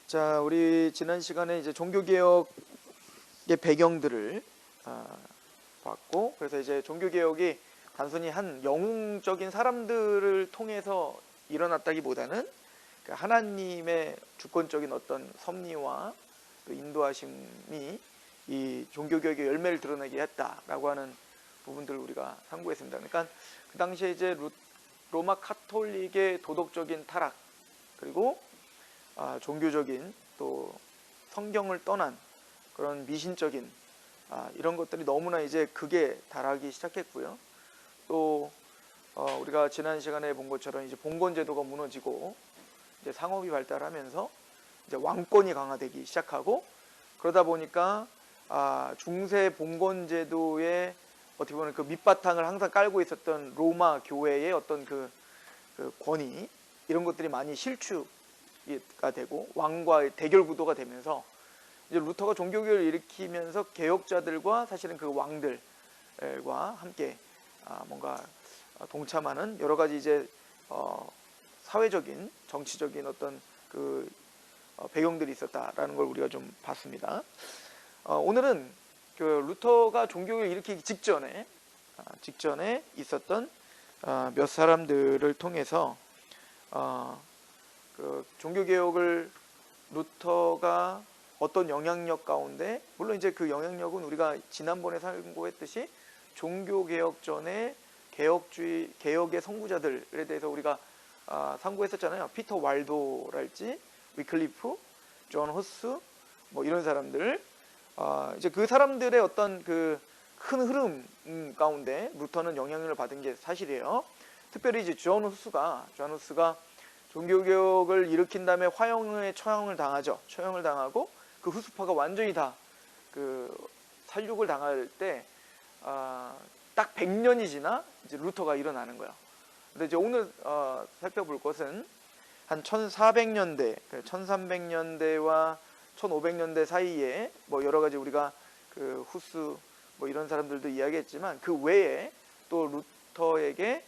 자, 우리 지난 시간에 이제 종교개혁의 배경들을 봤고, 그래서 이제 종교개혁이 단순히 한 영웅적인 사람들을 통해서 일어났다기보다는 하나님의 주권적인 어떤 섭리와 또 인도하심이 이 종교개혁의 열매를 드러내게 했다라고 하는 부분들을 우리가 상고했습니다. 그러니까 그 당시에 이제 로마 카톨릭의 도덕적인 타락, 그리고 종교적인 또 성경을 떠난 그런 미신적인 이런 것들이 너무나 이제 극에 달하기 시작했고요. 또 우리가 지난 시간에 본 것처럼 이제 봉건제도가 무너지고 이제 상업이 발달하면서 이제 왕권이 강화되기 시작하고, 그러다 보니까 중세 봉건제도의 어떻게 보면 그 밑바탕을 항상 깔고 있었던 로마 교회의 어떤 그 권위, 이런 것들이 많이 실추가 되고 왕과의 대결 구도가 되면서 이제 루터가 종교개혁을 일으키면서 개혁자들과 사실은 그 왕들과 함께 뭔가 동참하는 여러 가지 이제 사회적인 정치적인 어떤 그 배경들이 있었다라는 걸 우리가 좀 봤습니다. 오늘은 그 루터가 종교개혁을 일으키기 직전에 있었던 몇 사람들을 통해서 그 종교개혁을 루터가 어떤 영향력 가운데, 물론 이제 그 영향력은 우리가 지난번에 상고했듯이 종교개혁 전에 개혁의 선구자들에 대해서 우리가 상고했었잖아요. 피터 왈도랄지 위클리프, 존 후스 뭐 이런 사람들, 이제 그 사람들의 어떤 그 큰 흐름 가운데 루터는 영향을 받은 게 사실이에요. 특별히 이제 존 후스가 종교개혁을 일으킨 다음에 화형에 처형을 당하고 그 후스파가 완전히 다 그 살육을 당할 때 딱 100년이 지나 이제 루터가 일어나는 거예요. 근데 이제 오늘 살펴볼 것은 한 1400년대, 1300년대와 1500년대 사이에 뭐 여러 가지 우리가 그 후스 뭐 이런 사람들도 이야기했지만 그 외에 또 루터에게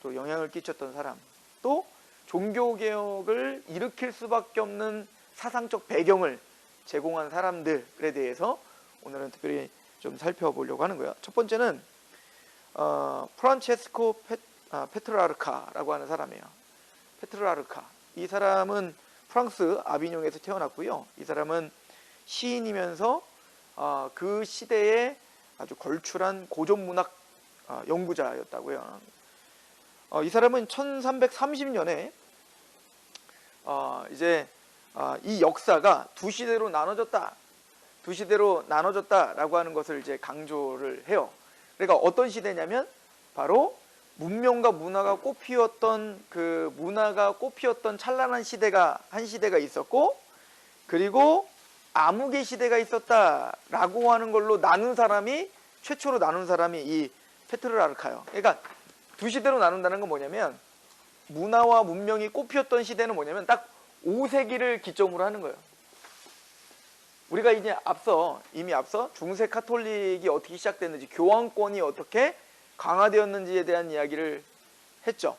또 영향을 끼쳤던 사람, 또 종교개혁을 일으킬 수밖에 없는 사상적 배경을 제공한 사람들에 대해서 오늘은 특별히 좀 살펴보려고 하는 거예요. 첫 번째는 프란체스코 페트라르카라고 하는 사람이에요. 페트라르카. 이 사람은 프랑스 아비뇽에서 태어났고요. 이 사람은 시인이면서 그 시대에 아주 걸출한 고전문학 연구자였다고요. 이 사람은 1330년에 이제 이 역사가 두 시대로 나눠졌다라고 하는 것을 이제 강조를 해요. 그러니까 어떤 시대냐면 바로 문명과 문화가 꽃피었던 찬란한 한 시대가 있었고, 그리고 암흑의 시대가 있었다라고 하는 걸로 최초로 나눈 사람이 이 페트라르카예요. 그러니까 두 시대로 나눈다는 건 뭐냐면, 문화와 문명이 꽃피었던 시대는 뭐냐면 딱 5세기를 기점으로 하는 거예요. 우리가 이제 이미 앞서 중세 카톨릭이 어떻게 시작됐는지, 교황권이 어떻게 강화되었는지에 대한 이야기를 했죠.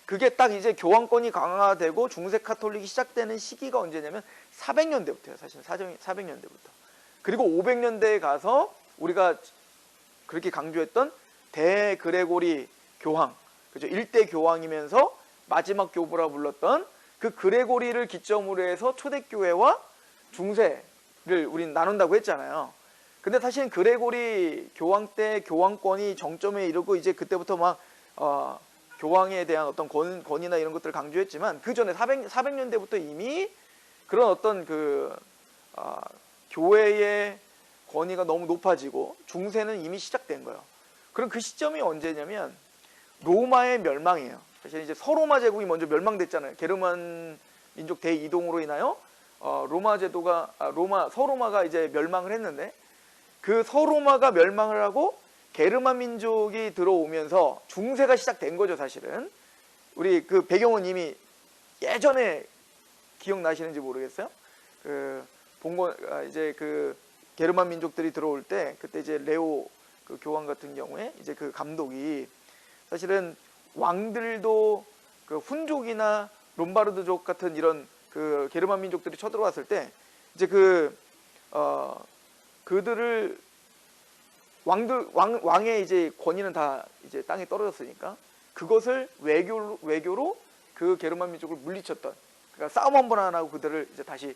그게 딱 이제 교황권이 강화되고 중세 카톨릭이 시작되는 시기가 언제냐면 400년대부터예요. 사실 400년대부터. 그리고 500년대에 가서 우리가 그렇게 강조했던 대그레고리 교황, 그죠? 1대 교황이면서 마지막 교부라 불렀던 그 그레고리를 기점으로 해서 초대교회와 중세를 우린 나눈다고 했잖아요. 근데 사실은 그레고리 교황 때 교황권이 정점에 이르고 이제 그때부터 막 교황에 대한 어떤 권위나 이런 것들을 강조했지만, 그 전에 400년대부터 이미 그런 어떤 교회의 권위가 너무 높아지고 중세는 이미 시작된 거예요. 그럼 그 시점이 언제냐면 로마의 멸망이에요. 사실 이제 서로마 제국이 먼저 멸망됐잖아요. 게르만 민족 대이동으로 인하여 서로마가 이제 멸망을 했는데, 그 서로마가 멸망을 하고 게르만 민족이 들어오면서 중세가 시작된 거죠. 사실은 우리 그 배경은 이미 예전에 기억나시는지 모르겠어요. 이제 그 게르만 민족들이 들어올 때, 그때 이제 레오 그 교황 같은 경우에 이제 그 감독이 사실은 왕들도 그 훈족이나 롬바르드족 같은 이런 그 게르만 민족들이 쳐들어왔을 때 이제 그들을 왕의 이제 권위는 다 이제 땅에 떨어졌으니까 그것을 외교로 그 게르만 민족을 물리쳤던, 그러니까 싸움 한 번 안 하고 그들을 이제 다시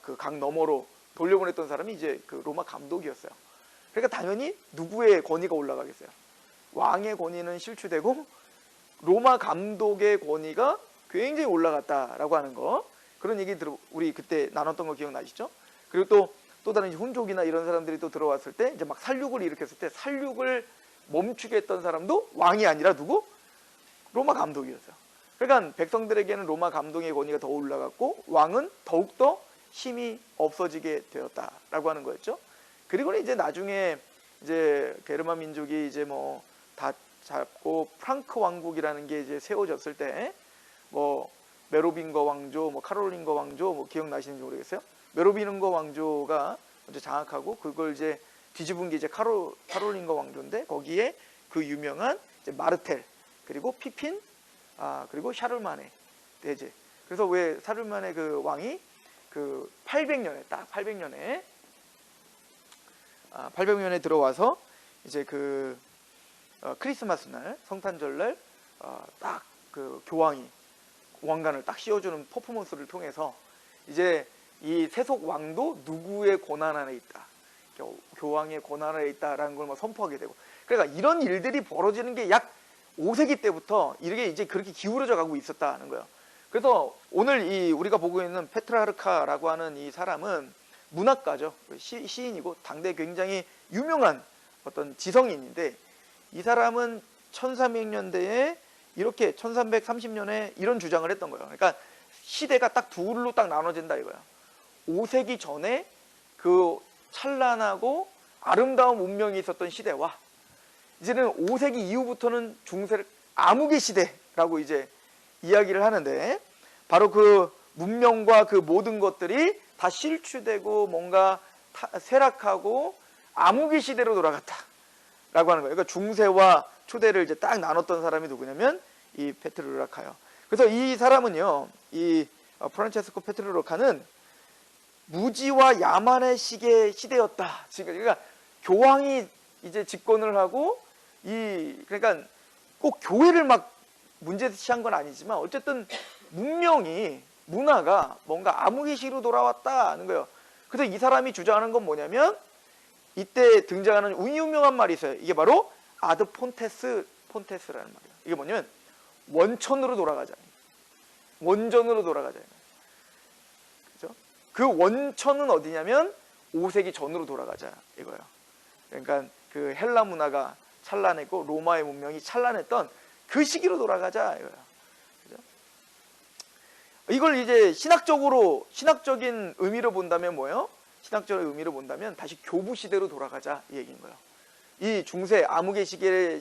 그 강 너머로 돌려보냈던 사람이 이제 그 로마 감독이었어요. 그러니까 당연히 누구의 권위가 올라가겠어요? 왕의 권위는 실추되고 로마 감독의 권위가 굉장히 올라갔다라고 하는 거, 그런 얘기 우리 그때 나눴던 거 기억나시죠? 그리고 또 다른 훈족이나 이런 사람들이 또 들어왔을 때 이제 막 살육을 일으켰을 때 살육을 멈추게 했던 사람도 왕이 아니라 누구? 로마 감독이었어요. 그러니까 백성들에게는 로마 감독의 권위가 더 올라갔고 왕은 더욱더 힘이 없어지게 되었다라고 하는 거였죠. 그리고 이제 나중에 이제 게르만 민족이 이제 뭐 다 잡고 프랑크 왕국이라는 게 이제 세워졌을 때 뭐 메로빙거 왕조, 뭐 카롤링거 왕조, 뭐 기억나시는지 모르겠어요. 메로빙거 왕조가 먼저 장악하고 그걸 이제 뒤집은 게 이제 카롤링거 왕조인데, 거기에 그 유명한 이제 마르텔, 그리고 피핀, 그리고 샤를마네 대제. 그래서 왜 샤를마네 그 왕이 그 800년에 딱 800년에 들어와서 이제 그 크리스마스 날, 성탄절 날 딱 그 교황이 왕관을 딱 씌워주는 퍼포먼스를 통해서 이제 이 세속 왕도 누구의 권한 안에 있다, 교황의 권한 안에 있다라는 걸 뭐 선포하게 되고, 그러니까 이런 일들이 벌어지는 게 약 5세기 때부터 이게 이제 그렇게 기울어져 가고 있었다는 거예요. 그래서 오늘 우리가 보고 있는 페트라르카라고 하는 이 사람은 문학가죠. 시인이고 당대 굉장히 유명한 어떤 지성인인데, 이 사람은 1300년대에 이렇게 1330년에 이런 주장을 했던 거예요. 그러니까 시대가 딱 둘로 딱 나눠진다 이거야. 5세기 전에 그 찬란하고 아름다운 문명이 있었던 시대와 이제는 5세기 이후부터는 중세 암흑의 시대라고 이제 이야기를 하는데, 바로 그 문명과 그 모든 것들이 다 실추되고 뭔가 쇠락하고 암흑의 시대로 돌아갔다라고 하는 거예요. 그러니까 중세와 초대를 이제 딱 나눴던 사람이 누구냐면 이 페트르르카요. 그래서 이 사람은요, 이 프란체스코 페트르르카는 무지와 야만의 시대였다. 그러니까 교황이 이제 집권을 하고 그러니까 꼭 교회를 막 문제시한 건 아니지만 어쨌든 문화가 뭔가 암흑의 시로 돌아왔다는 거예요. 그래서 이 사람이 주장하는 건 뭐냐면, 이때 등장하는 유명한 말이 있어요. 이게 바로 아드 폰테스라는 말이에요. 이게 뭐냐면 원천으로 돌아가자, 원전으로 돌아가자. 그죠? 그 원천은 어디냐면 5세기 전으로 돌아가자 이거예요. 그러니까 그 헬라 문화가 찬란했고 로마의 문명이 찬란했던 그 시기로 돌아가자 이거예요. 그죠? 이걸 이제 신학적인 의미로 본다면 뭐예요? 신학적인 의미로 본다면 다시 교부 시대로 돌아가자 이 얘기인 거예요. 이 중세 암흑의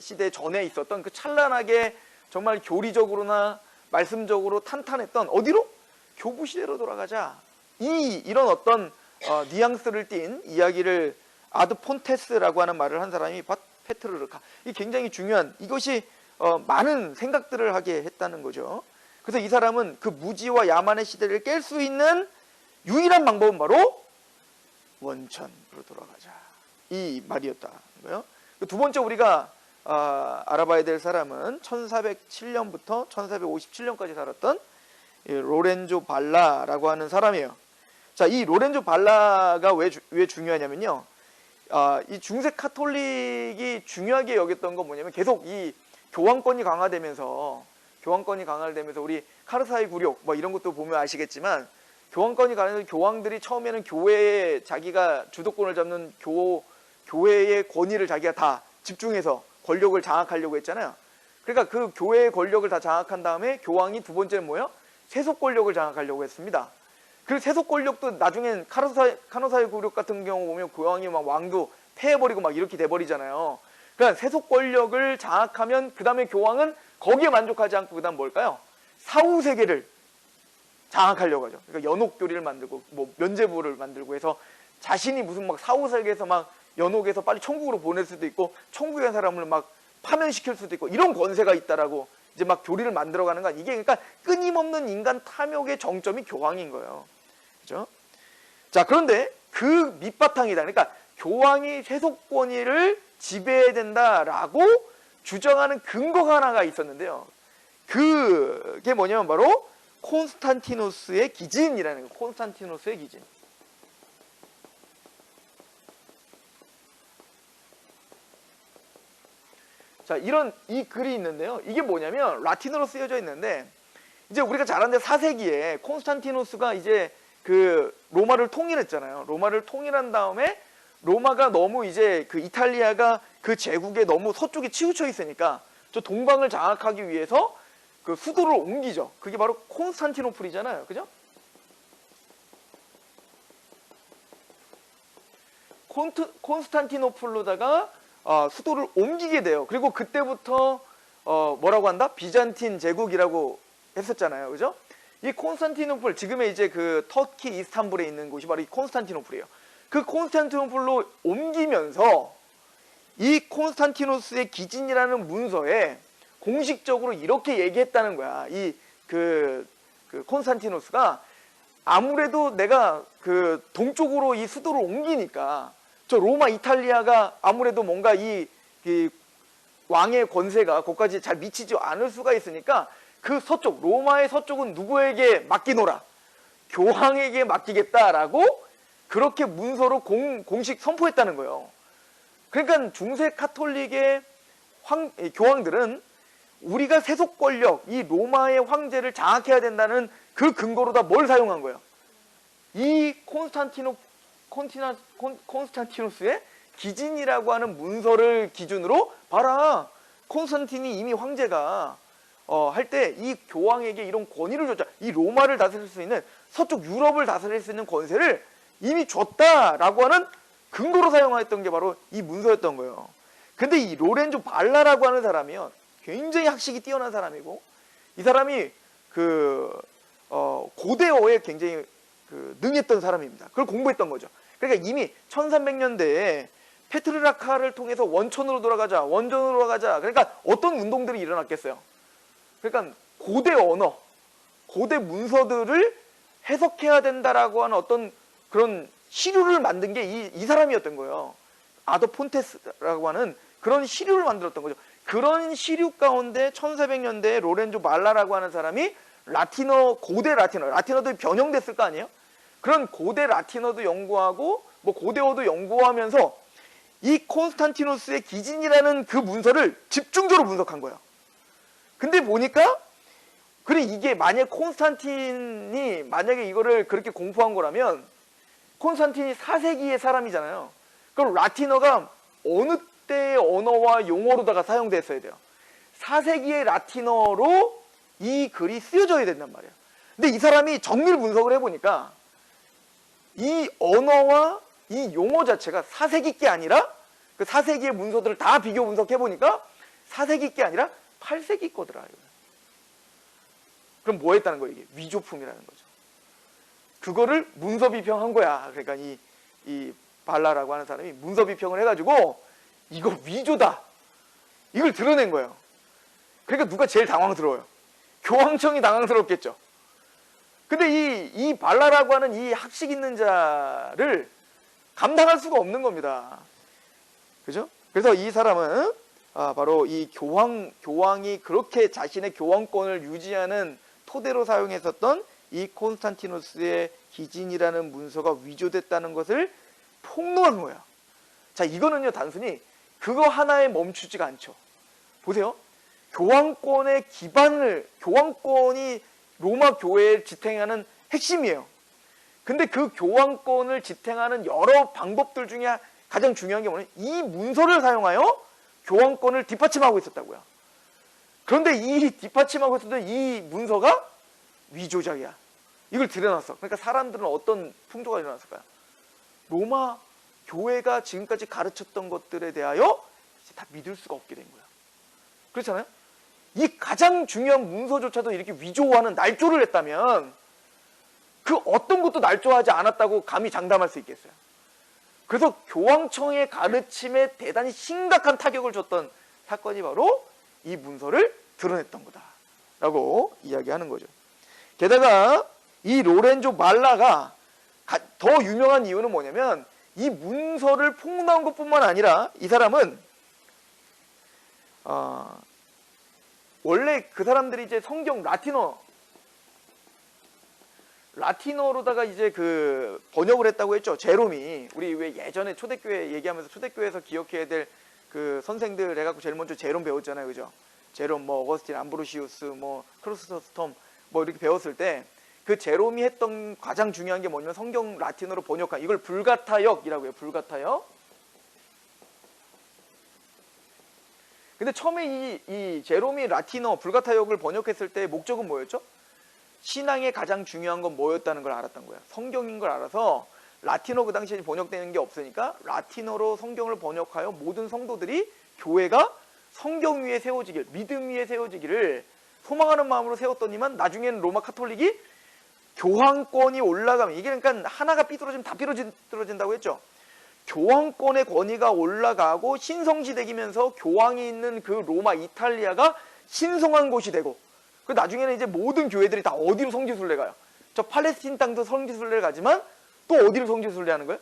시대 전에 있었던 그 찬란하게 정말 교리적으로나 말씀적으로 탄탄했던 어디로? 교부 시대로 돌아가자. 이런 어떤 뉘앙스를 띤 이야기를 아드 폰테스라고 하는 말을 한 사람이 페트르르카. 이 굉장히 중요한, 이것이 많은 생각들을 하게 했다는 거죠. 그래서 이 사람은 그 무지와 야만의 시대를 깰 수 있는 유일한 방법은 바로 원천으로 돌아가자 이 말이었다는 거예요. 두 번째 우리가 알아봐야 될 사람은 1407년부터 1457년까지 살았던 로렌조 발라라고 하는 사람이에요. 자, 이 로렌조 발라가 왜 중요하냐면요, 이 중세 카톨릭이 중요하게 여겼던 건 뭐냐면, 계속 이 교황권이 강화되면서 우리 카르사이 굴욕 뭐 이런 것도 보면 아시겠지만, 교황권이 강화되면서 교황들이 처음에는 교회에 자기가 주도권을 잡는 교회의 권위를 자기가 다 집중해서 권력을 장악하려고 했잖아요. 그러니까 그 교회의 권력을 다 장악한 다음에 교황이 두 번째는 뭐예요? 세속 권력을 장악하려고 했습니다. 그 세속 권력도 나중엔 카노사이 굴욕 같은 경우 보면 교황이 막 왕도 폐해버리고 막 이렇게 돼버리잖아요. 그러니까 세속 권력을 장악하면 그 다음에 교황은 거기에 만족하지 않고 그 다음 뭘까요? 사후 세계를 장악하려고 하죠. 그러니까 연옥교리를 만들고 뭐 면제부를 만들고 해서 자신이 무슨 막 사후 세계에서 막 연옥에서 빨리 천국으로 보낼 수도 있고 천국에 간 사람을 막 파면시킬 수도 있고 이런 권세가 있다라고 이제 막 교리를 만들어가는 건 이게 그러니까 끊임없는 인간 탐욕의 정점이 교황인 거예요. 그죠? 자, 그런데 그 밑바탕이다. 그러니까 교황이 세속권위를 지배해야 된다라고 주장하는 근거가 하나가 있었는데요. 그게 뭐냐면 바로 콘스탄티누스의 기진이라는 거예요. 콘스탄티누스의 기진. 자, 이 글이 있는데요. 이게 뭐냐면 라틴어로 쓰여져 있는데 이제 우리가 잘 아는데 4세기에 콘스탄티누스가 이제 그 로마를 통일했잖아요. 로마를 통일한 다음에 로마가 너무 이제 그 이탈리아가 그 제국에 너무 서쪽에 치우쳐 있으니까 저 동방을 장악하기 위해서 그 수도를 옮기죠. 그게 바로 콘스탄티노플이잖아요. 그죠? 콘스탄티노플로다가 수도를 옮기게 돼요. 그리고 그때부터 뭐라고 한다? 비잔틴 제국이라고 했었잖아요. 그죠? 이 콘스탄티노플, 지금의 이제 그 터키 이스탄불에 있는 곳이 바로 이 콘스탄티노플이에요. 그 콘스탄티노플로 옮기면서 이 콘스탄티누스의 기진이라는 문서에 공식적으로 이렇게 얘기했다는 거야. 그 콘스탄티누스가 아무래도 내가 그 동쪽으로 이 수도를 옮기니까 저 로마 이탈리아가 아무래도 뭔가 이 왕의 권세가 거기까지 잘 미치지 않을 수가 있으니까 그 서쪽, 로마의 서쪽은 누구에게 맡기노라? 교황에게 맡기겠다라고 그렇게 문서로 공식 선포했다는 거예요. 그러니까 중세 카톨릭의 교황들은 우리가 세속 권력, 이 로마의 황제를 장악해야 된다는 그 근거로다 뭘 사용한 거예요? 이 콘스탄티누스의 기진이라고 하는 문서를 기준으로 봐라. 콘스탄틴이 이미 황제가 할 때 이 교황에게 이런 권위를 줬죠. 이 로마를 다스릴 수 있는 서쪽 유럽을 다스릴 수 있는 권세를 이미 줬다라고 하는 근거로 사용했던 게 바로 이 문서였던 거예요. 근데 이 로렌조 발라라고 하는 사람이요, 굉장히 학식이 뛰어난 사람이고 이 사람이 고대어에 굉장히 능했던 사람입니다. 그걸 공부했던 거죠. 그러니까 이미 1300년대에 페트르라카를 통해서 원천으로 돌아가자, 원전으로 돌아가자. 그러니까 어떤 운동들이 일어났겠어요. 그러니까 고대 언어, 고대 문서들을 해석해야 된다라고 하는 어떤 그런 시류를 만든 게 이 사람이었던 거예요. 아도 폰테스라고 하는 그런 시류를 만들었던 거죠. 그런 시류 가운데 1400년대에 로렌조 말라라고 하는 사람이 라틴어, 고대 라틴어도 변형됐을 거 아니에요? 그런 고대 라틴어도 연구하고 뭐 고대어도 연구하면서 이 콘스탄티누스의 기진이라는 그 문서를 집중적으로 분석한 거예요. 근데 보니까 그래, 이게 만약 콘스탄틴이 만약에 이거를 그렇게 공부한 거라면 콘스탄틴이 4세기의 사람이잖아요. 그럼 라틴어가 어느 때의 언어와 용어로다가 사용됐어야 돼요. 4세기의 라틴어로 이 글이 쓰여져야 된단 말이에요. 근데 이 사람이 정밀 분석을 해보니까 이 언어와 이 용어 자체가 4세기 게 아니라 그 4세기의 문서들을 다 비교 분석해보니까 4세기 게 아니라 8세기 거더라. 그럼 뭐 했다는 거예요? 이게 위조품이라는 거죠. 그거를 문서 비평한 거야. 그러니까 이 발라라고 하는 사람이 문서 비평을 해가지고 이거 위조다, 이걸 드러낸 거예요. 그러니까 누가 제일 당황스러워요? 교황청이 당황스럽겠죠. 근데 이 발라라고 하는 이 학식 있는 자를 감당할 수가 없는 겁니다. 그죠? 그래서 이 사람은 바로 이 교황이 그렇게 자신의 교황권을 유지하는 토대로 사용했었던 이 콘스탄티누스의 기진이라는 문서가 위조됐다는 것을 폭로한 거야. 자, 이거는요 단순히 그거 하나에 멈추지가 않죠. 보세요. 교황권의 기반을, 교황권이 로마 교회를 지탱하는 핵심이에요. 근데 그 교황권을 지탱하는 여러 방법들 중에 가장 중요한 게 뭐냐면 이 문서를 사용하여 교황권을 뒷받침하고 있었다고요. 그런데 이 뒷받침하고 있었던 이 문서가 위조작이야. 이걸 들여놨어. 그러니까 사람들은 어떤 풍조가 일어났을까요? 로마 교회가 지금까지 가르쳤던 것들에 대하여 이제 다 믿을 수가 없게 된 거야. 그렇잖아요? 이 가장 중요한 문서조차도 이렇게 위조하는 날조를 했다면 그 어떤 것도 날조하지 않았다고 감히 장담할 수 있겠어요. 그래서 교황청의 가르침에 대단히 심각한 타격을 줬던 사건이 바로 이 문서를 드러냈던 거다라고 이야기하는 거죠. 게다가 이 로렌조 말라가 더 유명한 이유는 뭐냐면 이 문서를 폭로한 것뿐만 아니라 이 사람은 원래 그 사람들이 이제 성경 라틴어로다가 이제 그 번역을 했다고 했죠. 제롬이 우리 왜 예전에 초대교회 얘기하면서 초대교회에서 기억해야 될 그 선생들 해갖고 제일 먼저 제롬 배웠잖아요, 그죠? 제롬, 뭐 어거스틴, 암브로시우스, 뭐 크로스토스톰 뭐 이렇게 배웠을 때 그 제롬이 했던 가장 중요한 게 뭐냐면 성경 라틴어로 번역한 이걸 불가타역이라고 해요. 불가타역. 근데 처음에 이 제롬이 라틴어 불가타역을 번역했을 때 목적은 뭐였죠? 신앙의 가장 중요한 건 뭐였다는 걸 알았던 거야. 성경인 걸 알아서 라틴어 그 당시에 번역되는 게 없으니까 라틴어로 성경을 번역하여 모든 성도들이 교회가 성경 위에 세워지길, 믿음 위에 세워지기를 소망하는 마음으로 세웠더니만 나중에는 로마 카톨릭이 교황권이 올라가면 이게 그러니까 하나가 삐뚤어지면 다 삐뚤어진다고 했죠. 교황권의 권위가 올라가고 신성시되면서 교황이 있는 그 로마 이탈리아가 신성한 곳이 되고 그 나중에는 이제 모든 교회들이 다 어디로 성지순례 가요? 저 팔레스틴 땅도 성지순례를 가지만 또 어디를 성지순례 하는 거예요?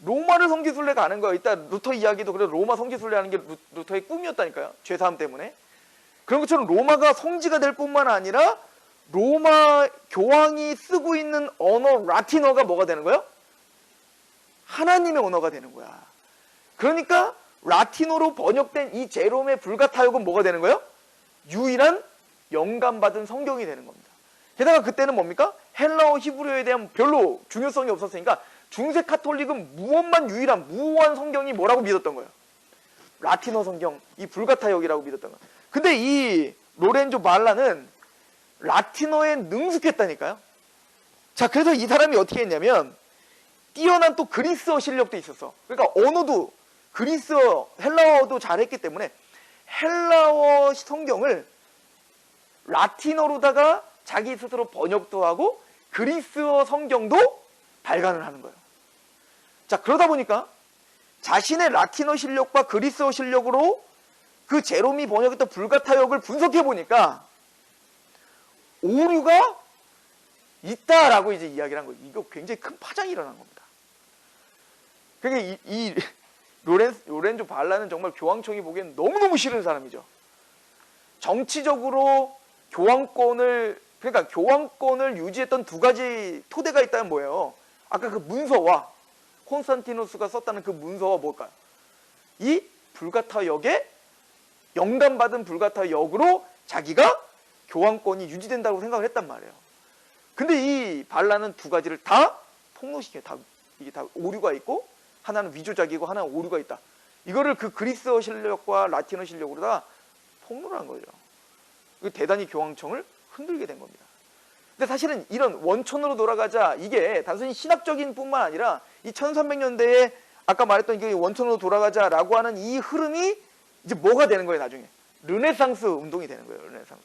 로마를 성지순례 가는 거예요. 이따 루터 이야기도 그래 로마 성지순례 하는 게 루터의 꿈이었다니까요. 죄사함 때문에. 그런 것처럼 로마가 성지가 될 뿐만 아니라 로마 교황이 쓰고 있는 언어 라틴어가 뭐가 되는 거예요? 하나님의 언어가 되는 거야. 그러니까 라틴어로 번역된 이 제롬의 불가타역은 뭐가 되는 거예요? 유일한 영감받은 성경이 되는 겁니다. 게다가 그때는 뭡니까? 헬라어 히브리어에 대한 별로 중요성이 없었으니까 중세 카톨릭은 무한 성경이 뭐라고 믿었던 거예요? 라틴어 성경, 이 불가타역이라고 믿었던 거예요. 근데 이 로렌조 말라는 라틴어에 능숙했다니까요. 자, 그래서 이 사람이 어떻게 했냐면 뛰어난 또 그리스어 실력도 있었어. 그러니까 언어도 그리스어, 헬라어도 잘했기 때문에 헬라어 성경을 라틴어로다가 자기 스스로 번역도 하고 그리스어 성경도 발간을 하는 거예요. 자, 그러다 보니까 자신의 라틴어 실력과 그리스어 실력으로 그 제롬이 번역했던 불가타역을 분석해 보니까 오류가 있다라고 이제 이야기를 한 거예요. 이거 굉장히 큰 파장이 일어난 겁니다. 그러니까 이 로렌조 발라는 정말 교황청이 보기엔 너무너무 싫은 사람이죠. 정치적으로 교황권을 유지했던 두 가지 토대가 있다면 뭐예요? 아까 그 문서와 콘스탄티누스가 썼다는 그 문서와 뭘까요? 이 불가타역에 영감받은 불가타역으로 자기가 교황권이 유지된다고 생각을 했단 말이에요. 근데 이 발라는 두 가지를 다 폭로시켜요. 이게 다 오류가 있고 하나는 위조작이고 하나는 오류가 있다. 이거를 그 그리스어 실력과 라틴어 실력으로 다 폭로를 한 거죠. 대단히 교황청을 흔들게 된 겁니다. 근데 사실은 이런 원천으로 돌아가자 이게 단순히 신학적인 뿐만 아니라 이 1300년대에 아까 말했던 그 원천으로 돌아가자라고 하는 이 흐름이 이제 뭐가 되는 거예요, 나중에? 르네상스 운동이 되는 거예요, 르네상스.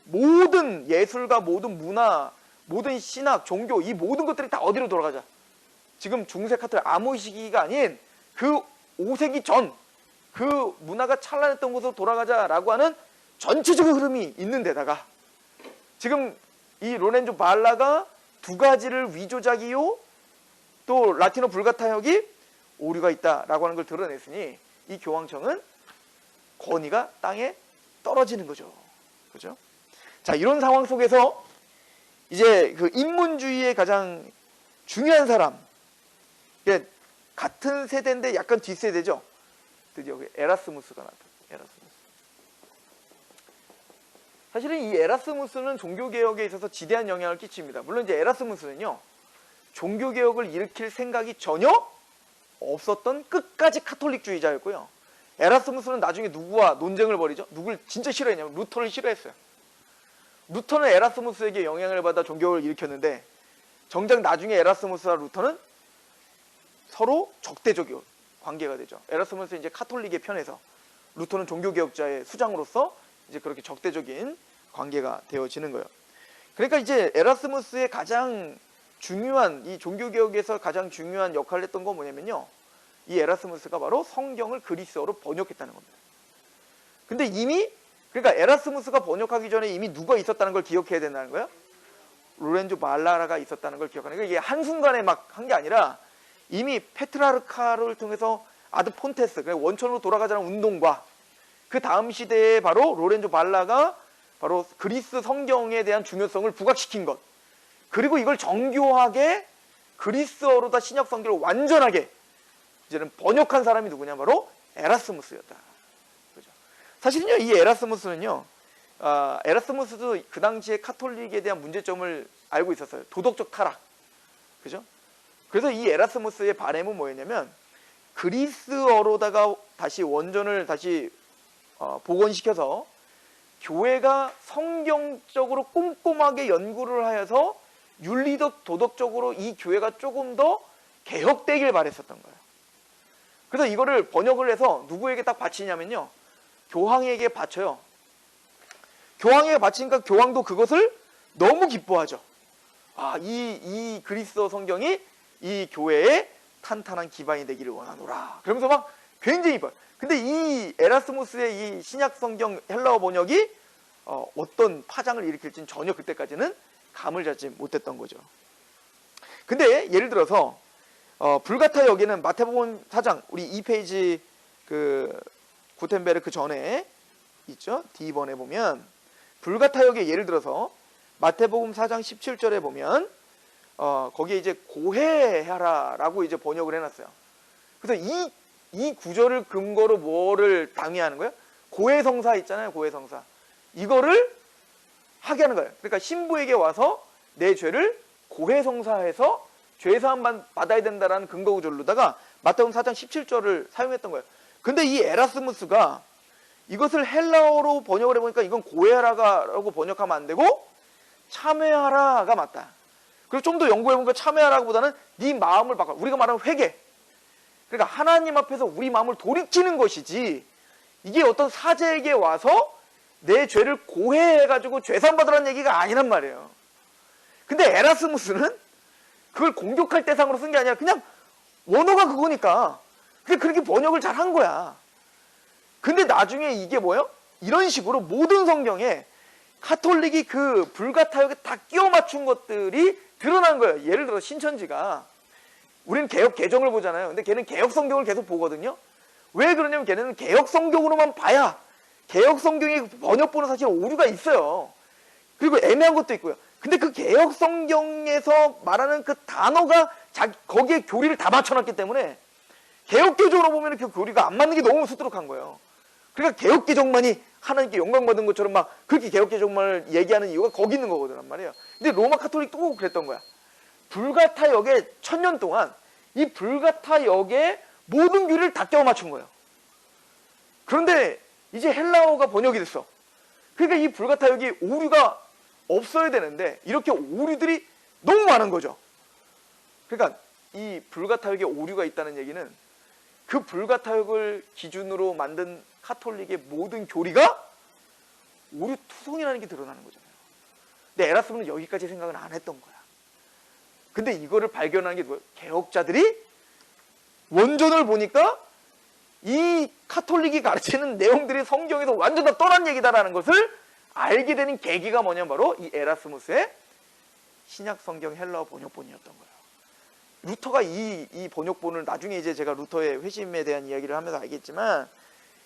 모든 예술과 모든 문화, 모든 신학, 종교 이 모든 것들이 다 어디로 돌아가자? 지금 중세 카톨릭 암호 시기가 아닌 그 5세기 전 그 문화가 찬란했던 곳으로 돌아가자라고 하는 전체적인 흐름이 있는 데다가 지금 이 로렌조 발라가 두 가지를 위조작이요 또 라틴어 불가타역이 오류가 있다라고 하는 걸 드러냈으니 이 교황청은 권위가 땅에 떨어지는 거죠. 그죠? 자, 이런 상황 속에서 이제 그 인문주의의 가장 중요한 사람, 같은 세대인데 약간 뒷세대죠. 드디어 에라스무스가 나타났어요. 에라스무스. 사실은 이 에라스무스는 종교개혁에 있어서 지대한 영향을 끼칩니다. 물론 이제 에라스무스는요, 종교개혁을 일으킬 생각이 전혀 없었던 끝까지 카톨릭주의자였고요. 에라스무스는 나중에 누구와 논쟁을 벌이죠? 누굴 진짜 싫어했냐면 루터를 싫어했어요. 루터는 에라스무스에게 영향을 받아 종교를 일으켰는데 정작 나중에 에라스무스와 루터는 서로 적대적인 관계가 되죠. 에라스무스는 이제 카톨릭의 편에서 루터는 종교개혁자의 수장으로서 이제 그렇게 적대적인 관계가 되어지는 거예요. 그러니까 이제 에라스무스의 가장 중요한 이 종교개혁에서 가장 중요한 역할을 했던 건 뭐냐면요. 이 에라스무스가 바로 성경을 그리스어로 번역했다는 겁니다. 근데 이미 그러니까 에라스무스가 번역하기 전에 이미 누가 있었다는 걸 기억해야 된다는 거예요. 로렌조 말라라가 있었다는 걸 기억하는 거예요. 이게 한순간에 막 한 게 아니라 이미 페트라르카를 통해서 아드 폰테스, 원천으로 돌아가자는 운동과 그 다음 시대에 바로 로렌조 말라가 바로 그리스 성경에 대한 중요성을 부각시킨 것, 그리고 이걸 정교하게 그리스어로다 신약 성경을 완전하게 이제는 번역한 사람이 누구냐, 바로 에라스무스였다. 그죠? 사실은요, 이 에라스무스는요, 에라스무스도 그 당시에 카톨릭에 대한 문제점을 알고 있었어요. 도덕적 타락. 그죠? 그래서 이 에라스무스의 바램은 뭐였냐면, 그리스어로다가 다시 원전을 다시 복원시켜서 교회가 성경적으로 꼼꼼하게 연구를 하여서 윤리적 도덕적으로 이 교회가 조금 더 개혁되길 바랬었던 거예요. 그래서 이거를 번역을 해서 누구에게 딱 바치냐면요, 교황에게 바쳐요. 교황에게 바치니까 교황도 그것을 너무 기뻐하죠. 이 그리스어 성경이 이 교회의 탄탄한 기반이 되기를 원하노라. 그러면서 막 굉장히 이뻐요. 근데 이 에라스무스의 이 신약 성경 헬라어 번역이 어떤 파장을 일으킬지는 전혀 그때까지는 감을 잡지 못했던 거죠. 근데 예를 들어서 불가타 역에는 마태복음 4장 우리 2페이지 그 구텐베르크 전에 있죠. D번에 보면 불가타 역에 예를 들어서 마태복음 4장 17절에 보면 거기에 이제 고해하라라고 이제 번역을 해놨어요. 그래서 이 구절을 근거로 뭐를 당위하는 거예요? 고해성사 있잖아요. 고해성사. 이거를 하게 하는 거예요. 그러니까 신부에게 와서 내 죄를 고해성사해서 죄사함 받아야 된다라는 근거 구절로다가 마태복음 4장 17절을 사용했던 거예요. 근데 이 에라스무스가 이것을 헬라어로 번역을 해보니까 이건 고해하라라고 번역하면 안 되고 참회하라가 맞다. 그리고 좀 더 연구해보니까 참회하라보다는 네 마음을 바꿔. 우리가 말하는 회개. 그러니까 하나님 앞에서 우리 마음을 돌이키는 것이지, 이게 어떤 사제에게 와서 내 죄를 고해해가지고 죄산 받으라는 얘기가 아니란 말이에요. 근데 에라스무스는 그걸 공격할 대상으로 쓴 게 아니라 그냥 원어가 그거니까 그렇게 번역을 잘 한 거야. 근데 나중에 이게 뭐예요? 이런 식으로 모든 성경에 카톨릭이 그 불가타역에 다 끼워 맞춘 것들이 드러난 거예요. 예를 들어 신천지가, 우리는 개혁 개정을 보잖아요. 근데 걔는 개혁 성경을 계속 보거든요. 왜 그러냐면 걔네는 개혁 성경으로만 봐야 개혁 성경의 번역본은 사실 오류가 있어요. 그리고 애매한 것도 있고요. 근데 그 개혁 성경에서 말하는 그 단어가 거기에 교리를 다 맞춰놨기 때문에 개혁 개정으로 보면 그 교리가 안 맞는 게 너무 수두룩한 거예요. 그러니까 개혁 개정만이 하나님께 영광 받은 것처럼 막 그렇게 개혁 개정만을 얘기하는 이유가 거기 있는 거거든 말이에요. 근데 로마 카톨릭도 그랬던 거야. 불가타 역에 1000년 동안 이 불가타 역에 모든 교리를 다 껴 맞춘 거예요. 그런데 이제 헬라어가 번역이 됐어. 그러니까 이 불가타 역이 오류가 없어야 되는데 이렇게 오류들이 너무 많은 거죠. 그러니까 이 불가타 역에 오류가 있다는 얘기는 그 불가타 역을 기준으로 만든 카톨릭의 모든 교리가 오류 투성이라는 게 드러나는 거잖아요. 근데 에라스무는 여기까지 생각은 안 했던 거야. 근데 이거를 발견한 게 뭐예요? 개혁자들이 원전을 보니까 이 카톨릭이 가르치는 내용들이 성경에서 완전 다 떠난 얘기다라는 것을 알게 되는 계기가 뭐냐면 바로 이 에라스무스의 신약 성경 헬라어 번역본이었던 거예요. 루터가 이 번역본을 나중에 이제 제가 루터의 회심에 대한 이야기를 하면서 알겠지만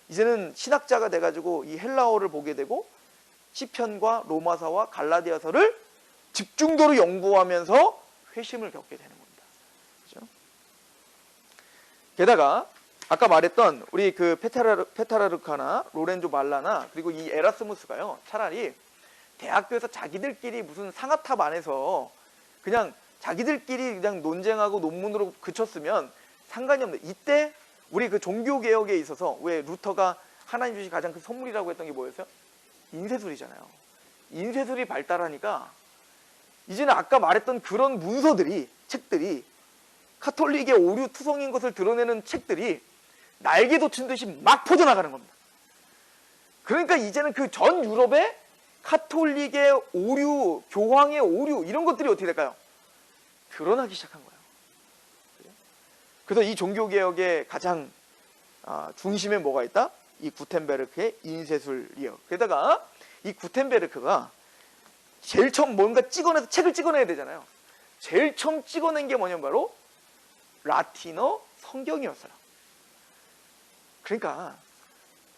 이제는 신학자가 돼가지고 이 헬라어를 보게 되고 시편과 로마서와 갈라디아서를 집중도로 연구하면서 회심을 겪게 되는 겁니다. 그렇죠? 게다가 아까 말했던 우리 그 페타라르카나 로렌조 말라나 그리고 이 에라스무스가요, 차라리 대학교에서 자기들끼리 무슨 상아탑 안에서 그냥 자기들끼리 그냥 논쟁하고 논문으로 그쳤으면 상관이 없는데, 이때 우리 그 종교개혁에 있어서 왜 루터가 하나님 주신 가장 큰 선물이라고 했던 게 뭐였어요? 인쇄술이잖아요. 인쇄술이 발달하니까 이제는 아까 말했던 그런 문서들이, 책들이, 카톨릭의 오류 투성인 것을 드러내는 책들이 날개 돋친 듯이 막 퍼져나가는 겁니다. 그러니까 이제는 그 전 유럽의 카톨릭의 오류, 교황의 오류, 이런 것들이 어떻게 될까요? 드러나기 시작한 거예요. 그래서 이 종교개혁의 가장 중심에 뭐가 있다? 이 구텐베르크의 인쇄술이에요. 게다가 이 구텐베르크가 제일 처음 뭔가 찍어내서 책을 찍어내야 되잖아요. 제일 처음 찍어낸 게 뭐냐면 바로 라틴어 성경이었어요. 그러니까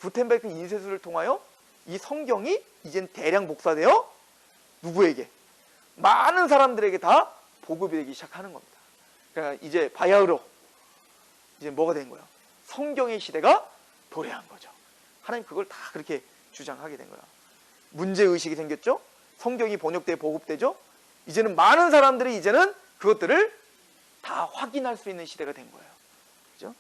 구텐베르크 인쇄술을 통하여 이 성경이 이젠 대량 복사되어 누구에게? 많은 사람들에게 다 보급이 되기 시작하는 겁니다. 그러니까 이제 바야흐로 이제 뭐가 된 거예요? 성경의 시대가 도래한 거죠. 하나님 그걸 다 그렇게 주장하게 된 거야. 문제의식이 생겼죠? 성경이 번역돼 보급되죠? 이제는 많은 사람들이 이제는 그것들을 다 확인할 수 있는 시대가 된 거예요. 그죠?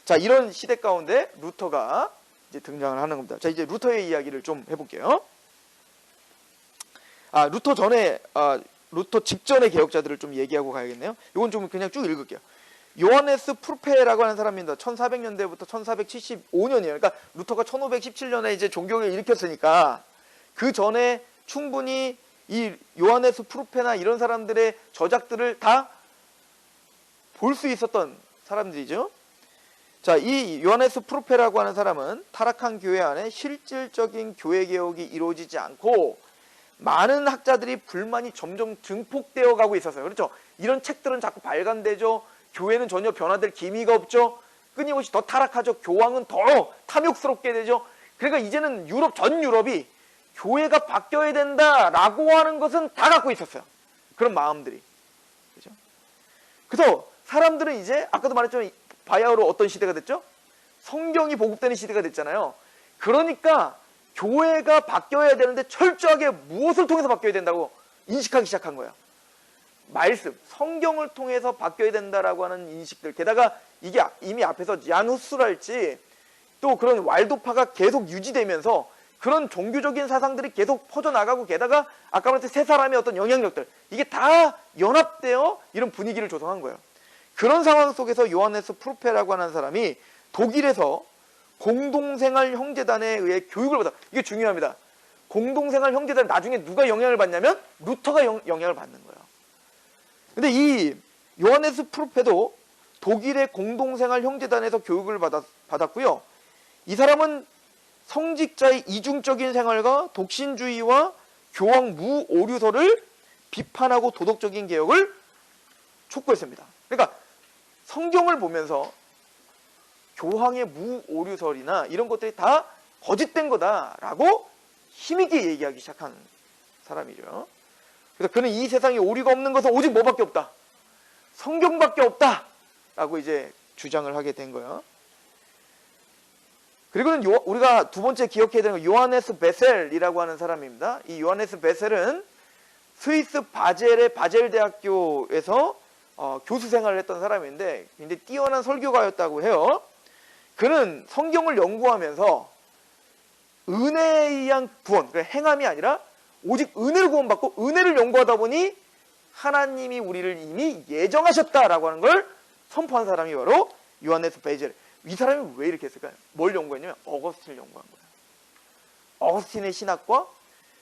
자, 이런 시대 가운데 루터가 이제 등장을 하는 겁니다. 자, 이제 루터의 이야기를 좀 해볼게요. 루터 전에, 루터 직전의 개혁자들을 좀 얘기하고 가야겠네요. 이건 좀 그냥 쭉 읽을게요. 요하네스 프루페라고 하는 사람입니다. 1400년대부터 1475년이에요. 그러니까 루터가 1517년에 이제 종교를 일으켰으니까 그 전에 충분히 이 요하네스 프루페나 이런 사람들의 저작들을 다 볼 수 있었던 사람들이죠. 자, 이 요하네스 프루페라고 하는 사람은 타락한 교회 안에 실질적인 교회 개혁이 이루어지지 않고 많은 학자들이 불만이 점점 증폭되어 가고 있었어요. 그렇죠? 이런 책들은 자꾸 발간되죠. 교회는 전혀 변화될 기미가 없죠. 끊임없이 더 타락하죠. 교황은 더 탐욕스럽게 되죠. 그러니까 이제는 전 유럽이 교회가 바뀌어야 된다라고 하는 것은 다 갖고 있었어요. 그런 마음들이. 그죠? 그래서 사람들은 이제 아까도 말했지만 바야흐로 어떤 시대가 됐죠? 성경이 보급되는 시대가 됐잖아요. 그러니까 교회가 바뀌어야 되는데 철저하게 무엇을 통해서 바뀌어야 된다고 인식하기 시작한 거예요. 말씀, 성경을 통해서 바뀌어야 된다라고 하는 인식들. 게다가 이게 이미 앞에서 야누스랄지 또 그런 왈도파가 계속 유지되면서 그런 종교적인 사상들이 계속 퍼져나가고 게다가 아까 말했던 세 사람의 어떤 영향력들 이게 다 연합되어 이런 분위기를 조성한 거예요. 그런 상황 속에서 요하네스 프루페라고 하는 사람이 독일에서 공동생활 형제단에 의해 교육을 받아. 이게 중요합니다. 공동생활 형제단 나중에 누가 영향을 받냐면 루터가 영향을 받는 거예요. 근데 이 요하네스 프루페도 독일의 공동생활 형제단에서 교육을 받았고요. 이 사람은 성직자의 이중적인 생활과 독신주의와 교황 무오류설을 비판하고 도덕적인 개혁을 촉구했습니다. 그러니까 성경을 보면서 교황의 무오류설이나 이런 것들이 다 거짓된 거다라고 힘있게 얘기하기 시작한 사람이죠. 그래서 그는 이 세상에 오류가 없는 것은 오직 뭐밖에 없다? 성경밖에 없다라고 이제 주장을 하게 된 거예요. 그리고는 우리가 두 번째 기억해야 되는 건 요하네스 베셀이라고 하는 사람입니다. 이 요하네스 베셀은 스위스 바젤의 바젤 대학교에서 교수 생활을 했던 사람인데 굉장히 뛰어난 설교가였다고 해요. 그는 성경을 연구하면서 은혜에 의한 구원, 그러니까 행함이 아니라 오직 은혜를 구원받고 은혜를 연구하다 보니 하나님이 우리를 이미 예정하셨다라고 하는 걸 선포한 사람이 바로 요하네스 베셀. 이 사람이 왜 이렇게 했을까요? 뭘 연구했냐면 어거스틴을 연구한 거예요. 어거스틴의 신학과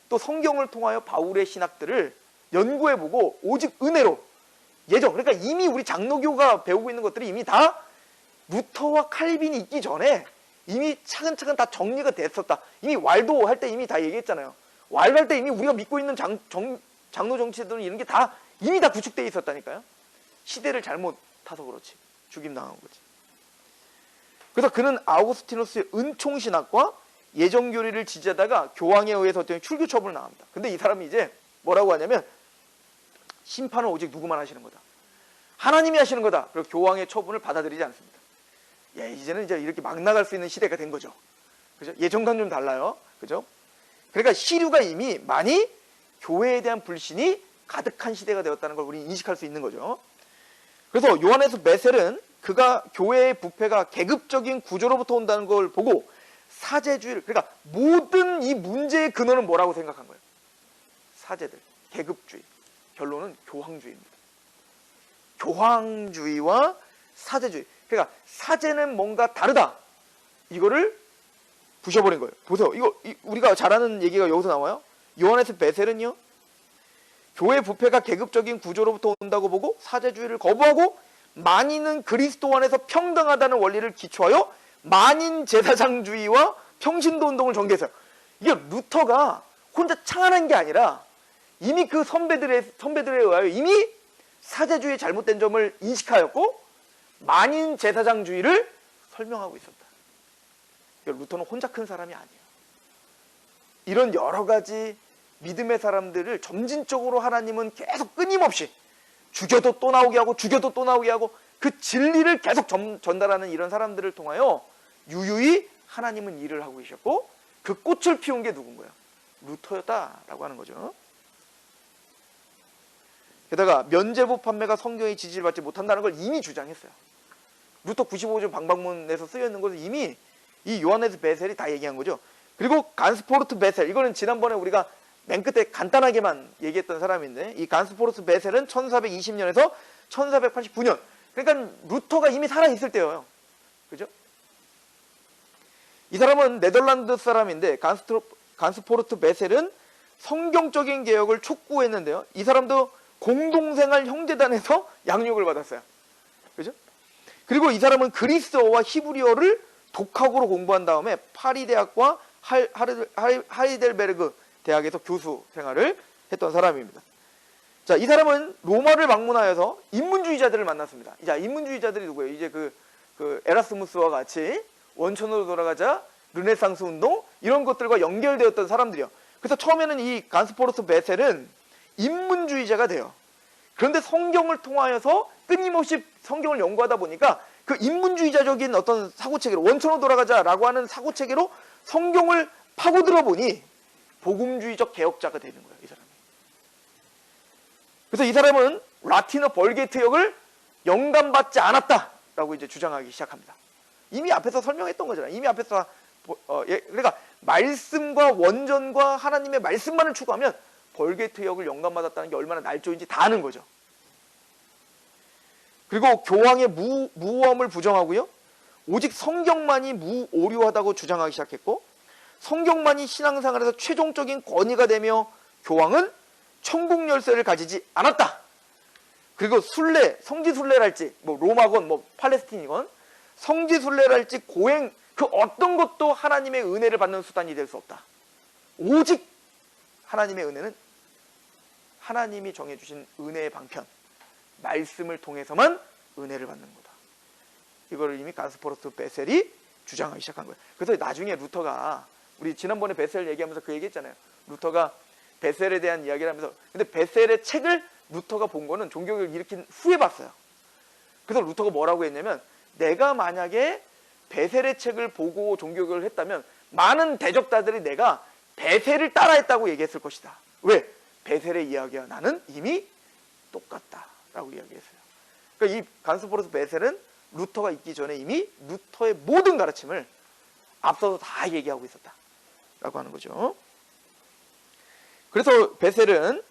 또 성경을 통하여 바울의 신학들을 연구해보고 오직 은혜로 예정, 그러니까 이미 우리 장로교가 배우고 있는 것들이 이미 다 루터와 칼빈이 있기 전에 이미 차근차근 다 정리가 됐었다. 이미 왈도 할 때 이미 다 얘기했잖아요. 왈도 할 때 이미 우리가 믿고 있는 장로 정치들은 이런 게 다 이미 다 구축되어 있었다니까요. 시대를 잘못 타서 그렇지. 죽임당한 거지. 그래서 그는 아우구스티누스의 은총신학과 예정교리를 지지하다가 교황에 의해서 어떤 출교 처분을 나옵니다. 근데 이 사람이 이제 뭐라고 하냐면 심판은 오직 누구만 하시는 거다. 하나님이 하시는 거다. 그리고 교황의 처분을 받아들이지 않습니다. 예, 이제는 이제 이렇게 막 나갈 수 있는 시대가 된 거죠. 그죠? 예전과는 좀 달라요. 그죠? 그러니까 시류가 이미 많이 교회에 대한 불신이 가득한 시대가 되었다는 걸 우리 인식할 수 있는 거죠. 그래서 요하네스 베셀은 그가 교회의 부패가 계급적인 구조로부터 온다는 걸 보고 사제주의를, 그러니까 모든 이 문제의 근원은 뭐라고 생각한 거예요? 사제들, 계급주의. 결론은 교황주의입니다. 교황주의와 사제주의. 그러니까 사제는 뭔가 다르다. 이거를 부셔버린 거예요. 보세요. 이거 우리가 잘 아는 얘기가 여기서 나와요. 요하네스 베셀은요, 교회 부패가 계급적인 구조로부터 온다고 보고 사제주의를 거부하고 만인은 그리스도 안에서 평등하다는 원리를 기초하여 만인 제사장주의와 평신도 운동을 전개했어요. 이게 루터가 혼자 창안한 게 아니라 이미 그 선배들에 의하여 이미 사제주의의 잘못된 점을 인식하였고 만인 제사장주의를 설명하고 있었다. 루터는 혼자 큰 사람이 아니에요. 이런 여러 가지 믿음의 사람들을 점진적으로 하나님은 계속 끊임없이 죽여도 또 나오게 하고 죽여도 또 나오게 하고 그 진리를 계속 전달하는 이런 사람들을 통하여 유유히 하나님은 일을 하고 계셨고 그 꽃을 피운 게 누군가요? 루터였다라고 하는 거죠. 게다가 면죄부 판매가 성경의 지지를 받지 못한다는 걸 이미 주장했어요. 루터 95조 방방문에서 쓰여 있는 것을 이미 이 요하네스 베셀이 다 얘기한 거죠. 그리고 간스포르트 베셀, 이거는 지난번에 우리가 맨 끝에 간단하게만 얘기했던 사람인데 이 간스포르트 베셀은 1420년에서 1489년, 그러니까 루터가 이미 살아있을 때예요. 그죠? 이 사람은 네덜란드 사람인데 간스포르트 베셀은 성경적인 개혁을 촉구했는데요. 이 사람도 공동생활 형제단에서 양육을 받았어요. 그죠? 그리고 이 사람은 그리스어와 히브리어를 독학으로 공부한 다음에 파리 대학과 하이델베르그 대학에서 교수 생활을 했던 사람입니다. 자, 이 사람은 로마를 방문하여서 인문주의자들을 만났습니다. 자, 인문주의자들이 누구예요? 이제 그 에라스무스와 같이 원천으로 돌아가자, 르네상스 운동 이런 것들과 연결되었던 사람들이요. 그래서 처음에는 이 간스포르트 베셀은 인문주의자가 돼요. 그런데 성경을 통하여서 끊임없이 성경을 연구하다 보니까 그 인문주의자적인 어떤 사고체계로 원천으로 돌아가자라고 하는 사고체계로 성경을 파고들어 보니 복음주의적 개혁자가 되는 거예요, 이 사람이. 그래서 이 사람은 라틴어 벌게트역을 영감받지 않았다라고 이제 주장하기 시작합니다. 이미 앞에서 설명했던 거잖아요. 이미 앞에서 그러니까 말씀과 원전과 하나님의 말씀만을 추구하면 벌게트역을 영감받았다는 게 얼마나 날조인지 다 아는 거죠. 그리고 교황의 무호함을 부정하고요. 오직 성경만이 무오류하다고 주장하기 시작했고 성경만이 신앙생활에서 최종적인 권위가 되며 교황은 천국 열쇠를 가지지 않았다. 그리고 순례, 성지순례랄지 뭐 로마건 뭐 팔레스틴이건 성지순례랄지 고행 그 어떤 것도 하나님의 은혜를 받는 수단이 될 수 없다. 오직 하나님의 은혜는 하나님이 정해주신 은혜의 방편 말씀을 통해서만 은혜를 받는 거다. 이거를 이미 간스포르트 베셀이 주장하기 시작한 거예요. 그래서 나중에 루터가 우리 지난번에 베셀 얘기하면서 그 얘기했잖아요. 루터가 베셀에 대한 이야기를 하면서 근데 베셀의 책을 루터가 본 거는 종교개혁을 일으킨 후에 봤어요. 그래서 루터가 뭐라고 했냐면 내가 만약에 베셀의 책을 보고 종교개혁을 했다면 많은 대적자들이 내가 베셀을 따라했다고 얘기했을 것이다. 왜? 베셀의 이야기와 나는 이미 똑같다라고 이야기했어요. 그러니까 이 간스포르트 베셀은 루터가 있기 전에 이미 루터의 모든 가르침을 앞서서 다 얘기하고 있었다라고 하는 거죠. 그래서 베셀은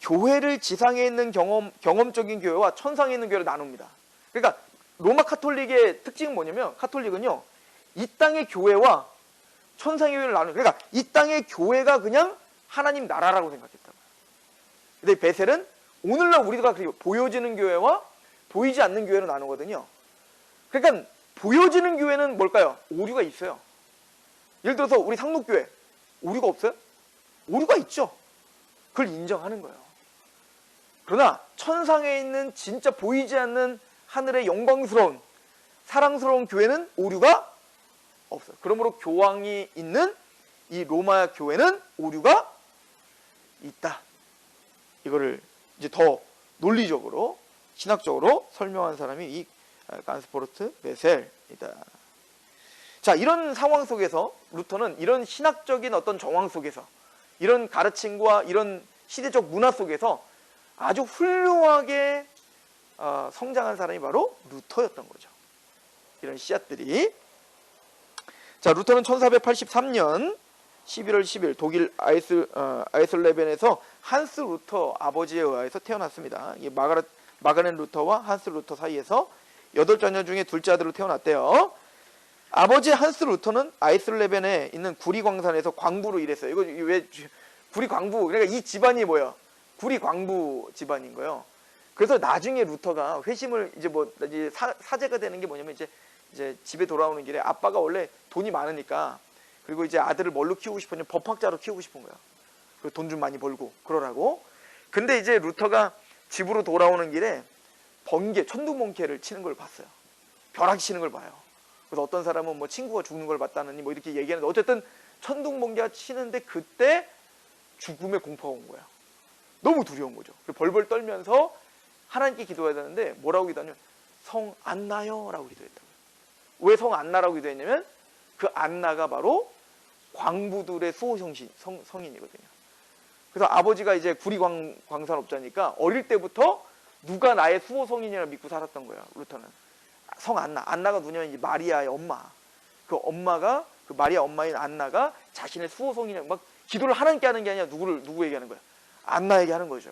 교회를 지상에 있는 경험적인 교회와 천상에 있는 교회를 나눕니다. 그러니까 로마 카톨릭의 특징은 뭐냐면 카톨릭은요 이 땅의 교회와 천상의 교회를 나누는 그러니까 이 땅의 교회가 그냥 하나님 나라라고 생각했다고요. 근데 베셀은 오늘날 우리가 보여지는 교회와 보이지 않는 교회로 나누거든요. 그러니까 보여지는 교회는 뭘까요? 오류가 있어요. 예를 들어서 우리 상록교회 오류가 없어요? 오류가 있죠. 그걸 인정하는 거예요. 그러나 천상에 있는 진짜 보이지 않는 하늘의 영광스러운 사랑스러운 교회는 오류가 없어요. 그러므로 교황이 있는 이 로마 교회는 오류가 있다. 이거를 이제 더 논리적으로 신학적으로 설명한 사람이 이 간스포르트 베셀이다. 자, 이런 상황 속에서 루터는 이런 신학적인 어떤 정황 속에서 이런 가르침과 이런 시대적 문화 속에서 아주 훌륭하게 성장한 사람이 바로 루터였던 거죠. 이런 씨앗들이. 자, 루터는 1483년 11월 10일 독일 아이슬레벤에서 한스 루터 아버지에 의해서 태어났습니다. 이 마가렌 루터와 한스 루터 사이에서 8자녀 중에 둘째 아들로 태어났대요. 아버지 한스 루터는 아이슬레벤에 있는 구리광산에서 광부로 일했어요. 이거 왜 구리광부? 그러니까 이 집안이 뭐예요? 구리광부 집안인 거예요. 그래서 나중에 루터가 회심을 이제 사제가 되는 게 뭐냐면 이제 이제 집에 돌아오는 길에 아빠가 원래 돈이 많으니까, 그리고 이제 아들을 뭘로 키우고 싶었냐면 법학자로 키우고 싶은 거야. 그리고 돈 좀 많이 벌고 그러라고. 근데 이제 루터가 집으로 돌아오는 길에 번개, 천둥번개를 치는 걸 봤어요. 벼락이 치는 걸 봐요. 그래서 어떤 사람은 뭐 친구가 죽는 걸 봤다느니 뭐 이렇게 얘기하는데, 어쨌든 천둥번개가 치는데 그때 죽음의 공포가 온 거야. 너무 두려운 거죠. 벌벌 떨면서 하나님께 기도해야 되는데 뭐라고 기도하냐면 성 안나요 라고 기도했다고요. 왜 성 안나라고 기도했냐면 그 안나가 바로 광부들의 수호 성인이거든요. 그래서 아버지가 이제 구리광산업자니까 어릴 때부터 누가 나의 수호 성인이라고 믿고 살았던 거예요. 루터는 성 안나가 누구냐면 이제 마리아의 엄마. 그 엄마가, 그 마리아 엄마인 안나가 자신의 수호 성인이라고 막 기도를 하나님께 하는 게 아니라 누구에게 하는 거야? 안나에게 하는 거죠.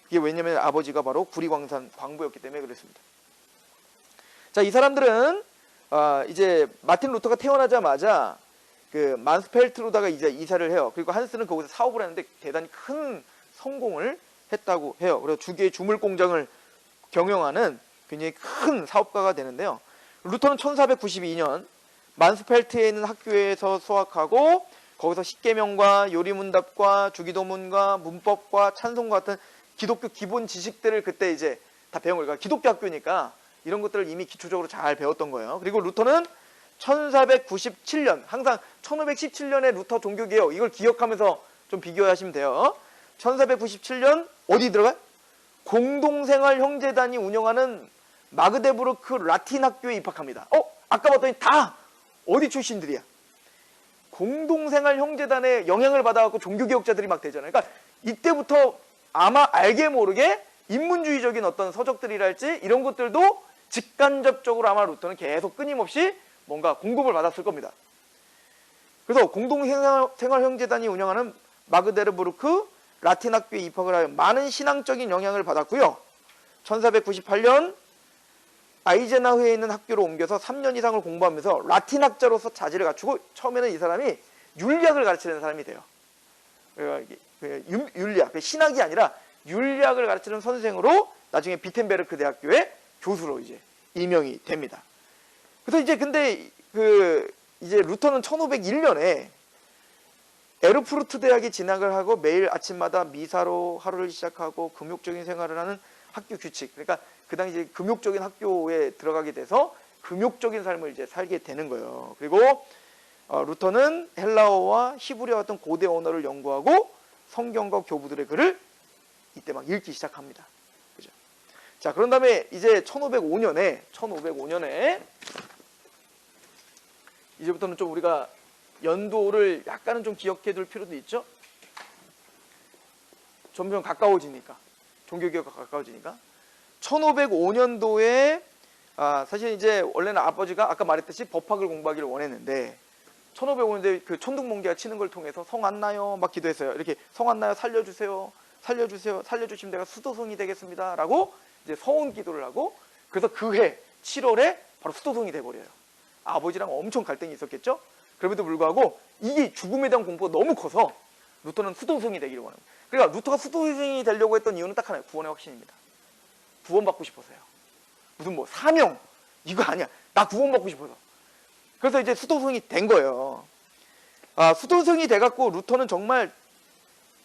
이게 왜냐면 아버지가 바로 구리광산 광부였기 때문에 그랬습니다. 자, 이 사람들은 이제 마틴 루터가 태어나자마자 그 만스펠트로다가 이제 이사를 해요. 그리고 한스는 거기서 사업을 했는데 대단히 큰 성공을 했다고 해요. 그래서 두 개의 주물 공장을 경영하는 굉장히 큰 사업가가 되는데요. 루터는 1492년 만스펠트에 있는 학교에서 수학하고 거기서 십계명과 요리문답과 주기도문과 문법과 찬송과 같은 기독교 기본 지식들을 그때 이제 다 배운 거예요. 그러니까 기독교 학교니까 이런 것들을 이미 기초적으로 잘 배웠던 거예요. 그리고 루터는 1497년, 항상 1517년에 루터 종교개혁, 이걸 기억하면서 좀 비교하시면 돼요. 1497년 어디 들어가요? 공동생활 형제단이 운영하는 마그데부르크 라틴 학교에 입학합니다. 아까 봤더니 다 어디 출신들이야? 공동생활 형제단의 영향을 받아갖고 종교개혁자들이 막 되잖아요. 그러니까 이때부터 아마 알게 모르게 인문주의적인 어떤 서적들이랄지 이런 것들도 직간접적으로 아마 루터는 계속 끊임없이 뭔가 공급을 받았을 겁니다. 그래서 공동생활 형제단이 운영하는 마그데부르크 라틴 학교에 입학을 하여 많은 신앙적인 영향을 받았고요. 1498년 아이제나흐에 있는 학교로 옮겨서 3년 이상을 공부하면서 라틴 학자로서 자질을 갖추고 처음에는 이 사람이 율리학을 가르치는 사람이 돼요. 율리학, 신학이 아니라 율리학을 가르치는 선생으로 나중에 비텐베르크 대학교의 교수로 이제 임명이 됩니다. 그래서 이제 근데 이제 루터는 1501년에 에르푸르트 대학에 진학을 하고 매일 아침마다 미사로 하루를 시작하고 금욕적인 생활을 하는 학교 규칙, 그러니까 그 당시 이제 금욕적인 학교에 들어가게 돼서 금욕적인 삶을 이제 살게 되는 거예요. 그리고 루터는 헬라어와 히브리어 같은 고대 언어를 연구하고 성경과 교부들의 글을 이때 막 읽기 시작합니다. 그죠? 자, 그런 다음에 이제 1505년에 이제부터는 좀 우리가 연도를 약간은 좀 기억해 둘 필요도 있죠. 점점 가까워지니까, 종교개혁과 가까워지니까 1505년도에 사실 이제 원래는 아버지가 아까 말했듯이 법학을 공부하기를 원했는데 1505년도에 그 천둥번개가 치는 걸 통해서 성 안나요 막 기도했어요. 이렇게 성 안나요 살려주세요, 살려주시면 내가 수도성이 되겠습니다 라고 이제 서원 기도를 하고, 그래서 그 해 7월에 바로 수도성이 돼버려요. 아버지랑 엄청 갈등이 있었겠죠. 그럼에도 불구하고 이게 죽음에 대한 공포가 너무 커서 루터는 수도성이 되기를 원합니다. 그러니까 루터가 수도성이 되려고 했던 이유는 딱 하나예요. 구원의 확신입니다. 구원받고 싶어서요. 무슨 뭐 사명 이거 아니야. 나 구원받고 싶어서. 그래서 이제 수도성이 된 거예요. 수도성이 돼갖고 루터는 정말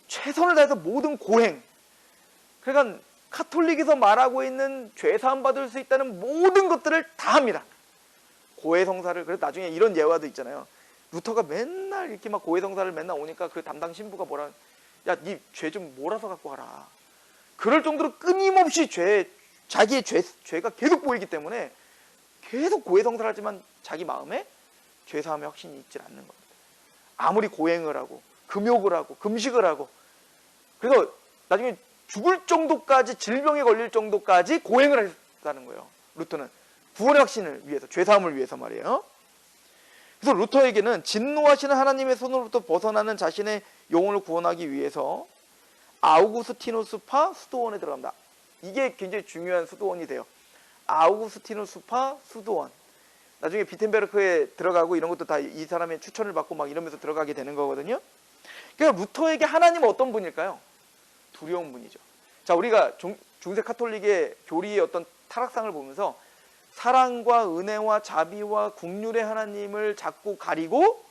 최선을 다해서 모든 고행, 그러니까 카톨릭에서 말하고 있는 죄사함 받을 수 있다는 모든 것들을 다 합니다. 고해성사를. 그래서 나중에 이런 예화도 있잖아요. 루터가 맨날 이렇게 막 고해성사를 맨날 오니까 그 담당 신부가 뭐라, 야, 니 죄 좀 몰아서 갖고 와라. 그럴 정도로 끊임없이 자기의 죄가 계속 보이기 때문에 계속 고해성사를 하지만 자기 마음에 죄사함의 확신이 있질 않는 겁니다. 아무리 고행을 하고 금욕을 하고 금식을 하고, 그래서 나중에 죽을 정도까지, 질병에 걸릴 정도까지 고행을 했다는 거예요. 루터는 구원의 확신을 위해서, 죄사함을 위해서 말이에요. 그래서 루터에게는 진노하시는 하나님의 손으로부터 벗어나는 자신의 영혼을 구원하기 위해서 아우구스티누스파 수도원에 들어갑니다. 이게 굉장히 중요한 수도원이 돼요. 아우구스티누스파 수도원. 나중에 비텐베르크에 들어가고 이런 것도 다 이 사람의 추천을 받고 막 이러면서 들어가게 되는 거거든요. 그러니까 루터에게 하나님은 어떤 분일까요? 두려운 분이죠. 자, 우리가 중세 카톨릭의 교리의 어떤 타락상을 보면서 사랑과 은혜와 자비와 긍휼의 하나님을 자꾸 가리고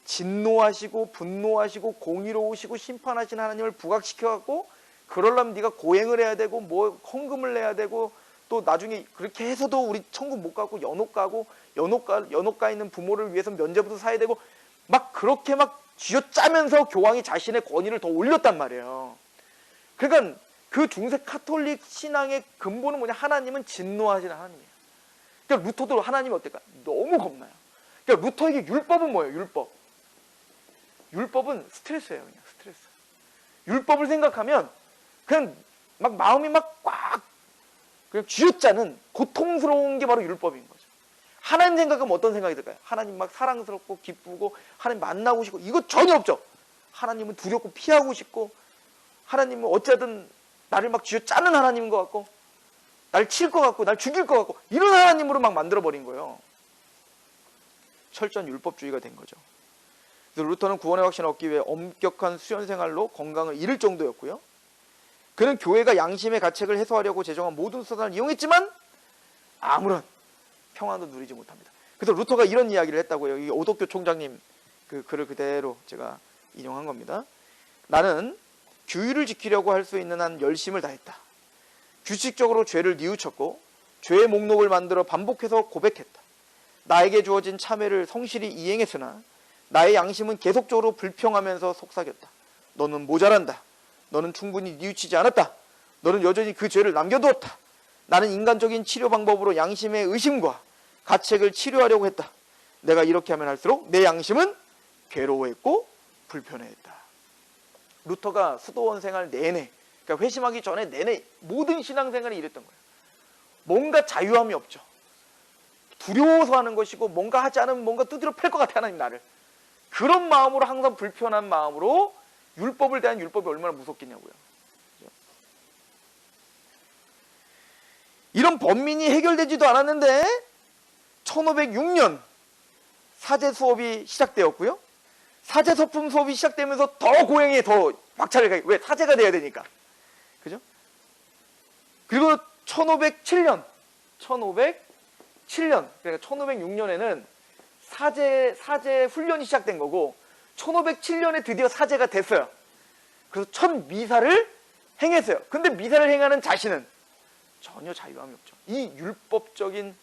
진노하시고 분노하시고 공의로우시고 심판하시는 하나님을 부각시켜갖고 그러려면 네가 고행을 해야 되고 뭐 헌금을 내야 되고 또 나중에 그렇게 해서도 우리 천국 못 가고 연옥 가 있는 부모를 위해서 면죄부도 사야 되고 막 그렇게 막 쥐어짜면서 교황이 자신의 권위를 더 올렸단 말이에요. 그러니까 그 중세 카톨릭 신앙의 근본은 뭐냐? 하나님은 진노하시는 하나님이에요. 그러니까 루터도 하나님이 어떨까? 너무 겁나요. 그러니까 루터에게 율법은 뭐예요? 율법은 스트레스예요. 그냥 스트레스. 율법을 생각하면 그냥 막 마음이 막 꽉 그냥 쥐어짜는 고통스러운 게 바로 율법인 거죠. 하나님 생각하면 어떤 생각이 들까요? 하나님 막 사랑스럽고 기쁘고 하나님 만나고 싶고 이거 전혀 없죠. 하나님은 두렵고 피하고 싶고 하나님은 어쨌든 나를 막 쥐어짜는 하나님인 것 같고 날 칠 것 같고 날 죽일 것 같고 이런 하나님으로 막 만들어버린 거예요. 철저한 율법주의가 된 거죠. 그래서 루터는 구원의 확신을 얻기 위해 엄격한 수련생활로 건강을 잃을 정도였고요. 그는 교회가 양심의 가책을 해소하려고 제정한 모든 수단을 이용했지만 아무런 평안도 누리지 못합니다. 그래서 루터가 이런 이야기를 했다고요. 이 오독교 총장님 그 글을 그대로 제가 인용한 겁니다. 나는 규율을 지키려고 할 수 있는 한 열심을 다했다. 규칙적으로 죄를 뉘우쳤고 죄의 목록을 만들어 반복해서 고백했다. 나에게 주어진 참회를 성실히 이행했으나 나의 양심은 계속적으로 불평하면서 속삭였다. 너는 모자란다. 너는 충분히 뉘우치지 않았다. 너는 여전히 그 죄를 남겨두었다. 나는 인간적인 치료 방법으로 양심의 의심과 가책을 치료하려고 했다. 내가 이렇게 하면 할수록 내 양심은 괴로워했고 불편해했다. 루터가 수도원 생활 내내, 그러니까 회심하기 전에 내내 모든 신앙생활이 이랬던 거예요. 뭔가 자유함이 없죠. 두려워서 하는 것이고 뭔가 하지 않으면 뭔가 두드려 팰 것 같아 하나님 나를. 그런 마음으로 항상 불편한 마음으로 율법을 대한 율법이 얼마나 무섭겠냐고요. 그렇죠? 이런 번민이 해결되지도 않았는데 1506년 사제 수업이 시작되었고요. 사제 서품 수업이 시작되면서 더 고행에 더 박차를 가게. 왜? 사제가 돼야 되니까. 그죠? 그리고 1507년 그러니까 1506년에는 사제 훈련이 시작된 거고 1507년에 드디어 사제가 됐어요. 그래서 첫 미사를 행했어요. 근데 미사를 행하는 자신은 전혀 자유함이 없죠. 이 율법적인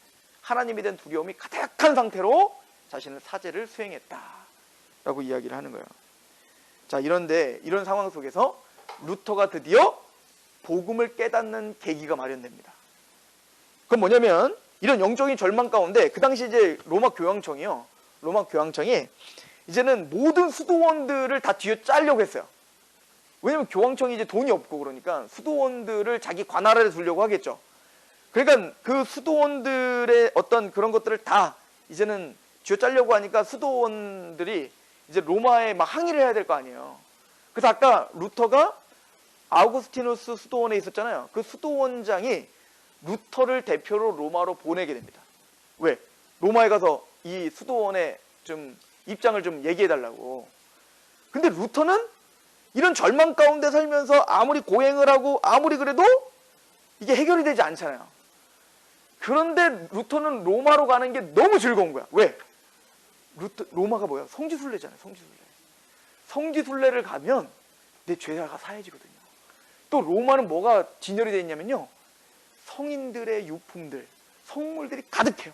하나님에 대한 두려움이 가득한 상태로 자신은 사제를 수행했다라고 이야기를 하는 거예요. 자, 이런데 이런 상황 속에서 루터가 드디어 복음을 깨닫는 계기가 마련됩니다. 그건 뭐냐면 이런 영적인 절망 가운데 그 당시 이제 로마 교황청이 이제는 모든 수도원들을 다 뒤어짜려고 했어요. 왜냐면 교황청이 이제 돈이 없고 그러니까 수도원들을 자기 관할에 두려고 하겠죠. 그러니까 그 수도원들의 어떤 그런 것들을 다 이제는 쥐어짜려고 하니까 수도원들이 이제 로마에 막 항의를 해야 될 거 아니에요. 그래서 아까 루터가 아우구스티누스 수도원에 있었잖아요. 그 수도원장이 루터를 대표로 로마로 보내게 됩니다. 왜? 로마에 가서 이 수도원에 좀 입장을 좀 얘기해 달라고. 근데 루터는 이런 절망 가운데 살면서 아무리 고행을 하고 아무리 그래도 이게 해결이 되지 않잖아요. 그런데 루터는 로마로 가는 게 너무 즐거운 거야. 왜? 로마가 뭐야? 성지순례잖아요. 성지순례를 가면 내 죄가 사해지거든요. 또 로마는 뭐가 진열이 되어 있냐면요. 성인들의 유품들, 성물들이 가득해요.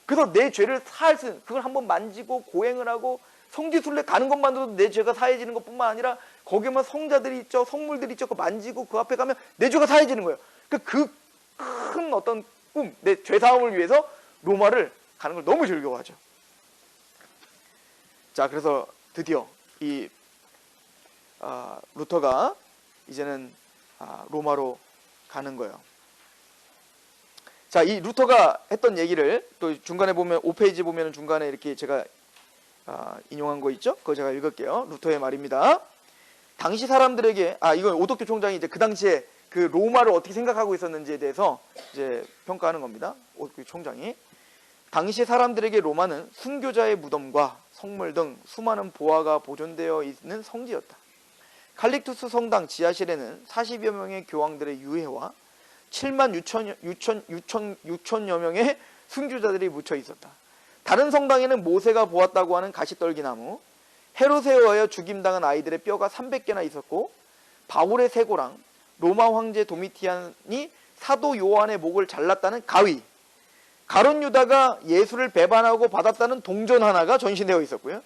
그래서 내 죄를 사할 수 있는, 그걸 한번 만지고 고행을 하고 성지순례 가는 것만으로도 내 죄가 사해지는 것뿐만 아니라 거기에만 성자들이 있죠, 성물들이 있죠. 그거 만지고 그 앞에 가면 내 죄가 사해지는 거예요. 그 큰 어떤 꿈, 내 죄사함을 위해서 로마를 가는 걸 너무 즐거워하죠. 자, 그래서 드디어 이 루터가 이제는 로마로 가는 거예요. 자, 이 루터가 했던 얘기를 또 중간에 보면 5페이지 보면 중간에 이렇게 제가 인용한 거 있죠? 그거 제가 읽을게요. 루터의 말입니다. 당시 사람들에게 이건 오독교 총장이 이제 그 당시에 그 로마를 어떻게 생각하고 있었는지에 대해서 이제 평가하는 겁니다. 오독교 총장이 당시 사람들에게 로마는 순교자의 무덤과 성물 등 수많은 보화가 보존되어 있는 성지였다. 칼릭투스 성당 지하실에는 40여 명의 교황들의 유해와 7만 6천여 명의 순교자들이 묻혀 있었다. 다른 성당에는 모세가 보았다고 하는 가시떨기나무, 헤롯에 의하여 죽임당한 아이들의 뼈가 300개나 있었고, 바울의 쇠고랑, 로마 황제 도미티안이 사도 요한의 목을 잘랐다는 가위, 가룟 유다가 예수를 배반하고 받았다는 동전 하나가 전시되어 있었고요.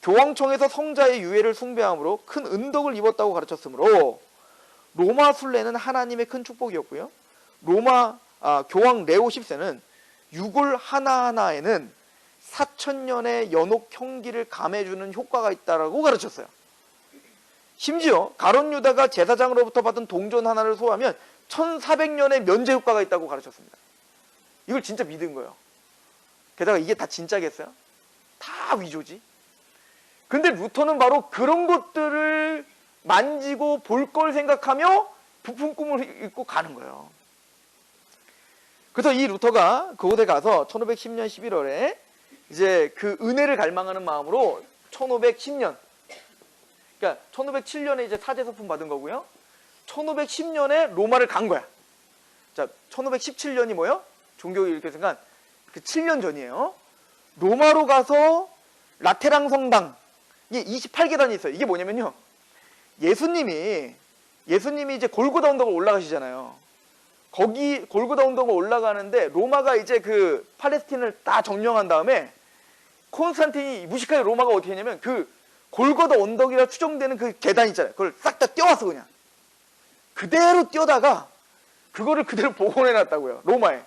교황청에서 성자의 유해를 숭배함으로 큰 은덕을 입었다고 가르쳤으므로 로마 순례는 하나님의 큰 축복이었고요. 교황 레오 10세는 유골 하나하나에는 4,000년의 연옥 형기를 감해주는 효과가 있다고 가르쳤어요. 심지어 가룟 유다가 제사장으로부터 받은 동전 하나를 소화하면 1400년의 면제 효과가 있다고 가르쳤습니다. 이걸 진짜 믿은 거예요. 게다가 이게 다 진짜겠어요? 다 위조지. 근데 루터는 바로 그런 것들을 만지고 볼 걸 생각하며 부푼 꿈을 입고 가는 거예요. 그래서 이 루터가 그곳에 가서 1510년 11월에 이제 그 은혜를 갈망하는 마음으로 1510년, 그러니까 1507년에 이제 사제서품 받은 거고요. 1510년에 로마를 간 거야. 자, 1517년이 뭐예요? 종교 이렇게 생각 그 7년 전이에요. 로마로 가서 라테랑 성당, 이게 28계단이 있어요. 이게 뭐냐면요, 예수님이 이제 골고다 언덕을 올라가시잖아요. 거기 골고다 언덕을 올라가는데 로마가 이제 그 팔레스틴을 다 점령한 다음에 콘스탄틴이 무식하게 로마가 어떻게 했냐면 그 골고다 언덕이라 추정되는 그 계단 있잖아요. 그걸 싹 다 떼왔어. 그냥 그대로 떼다가 그거를 그대로 복원해 놨다고요. 로마에.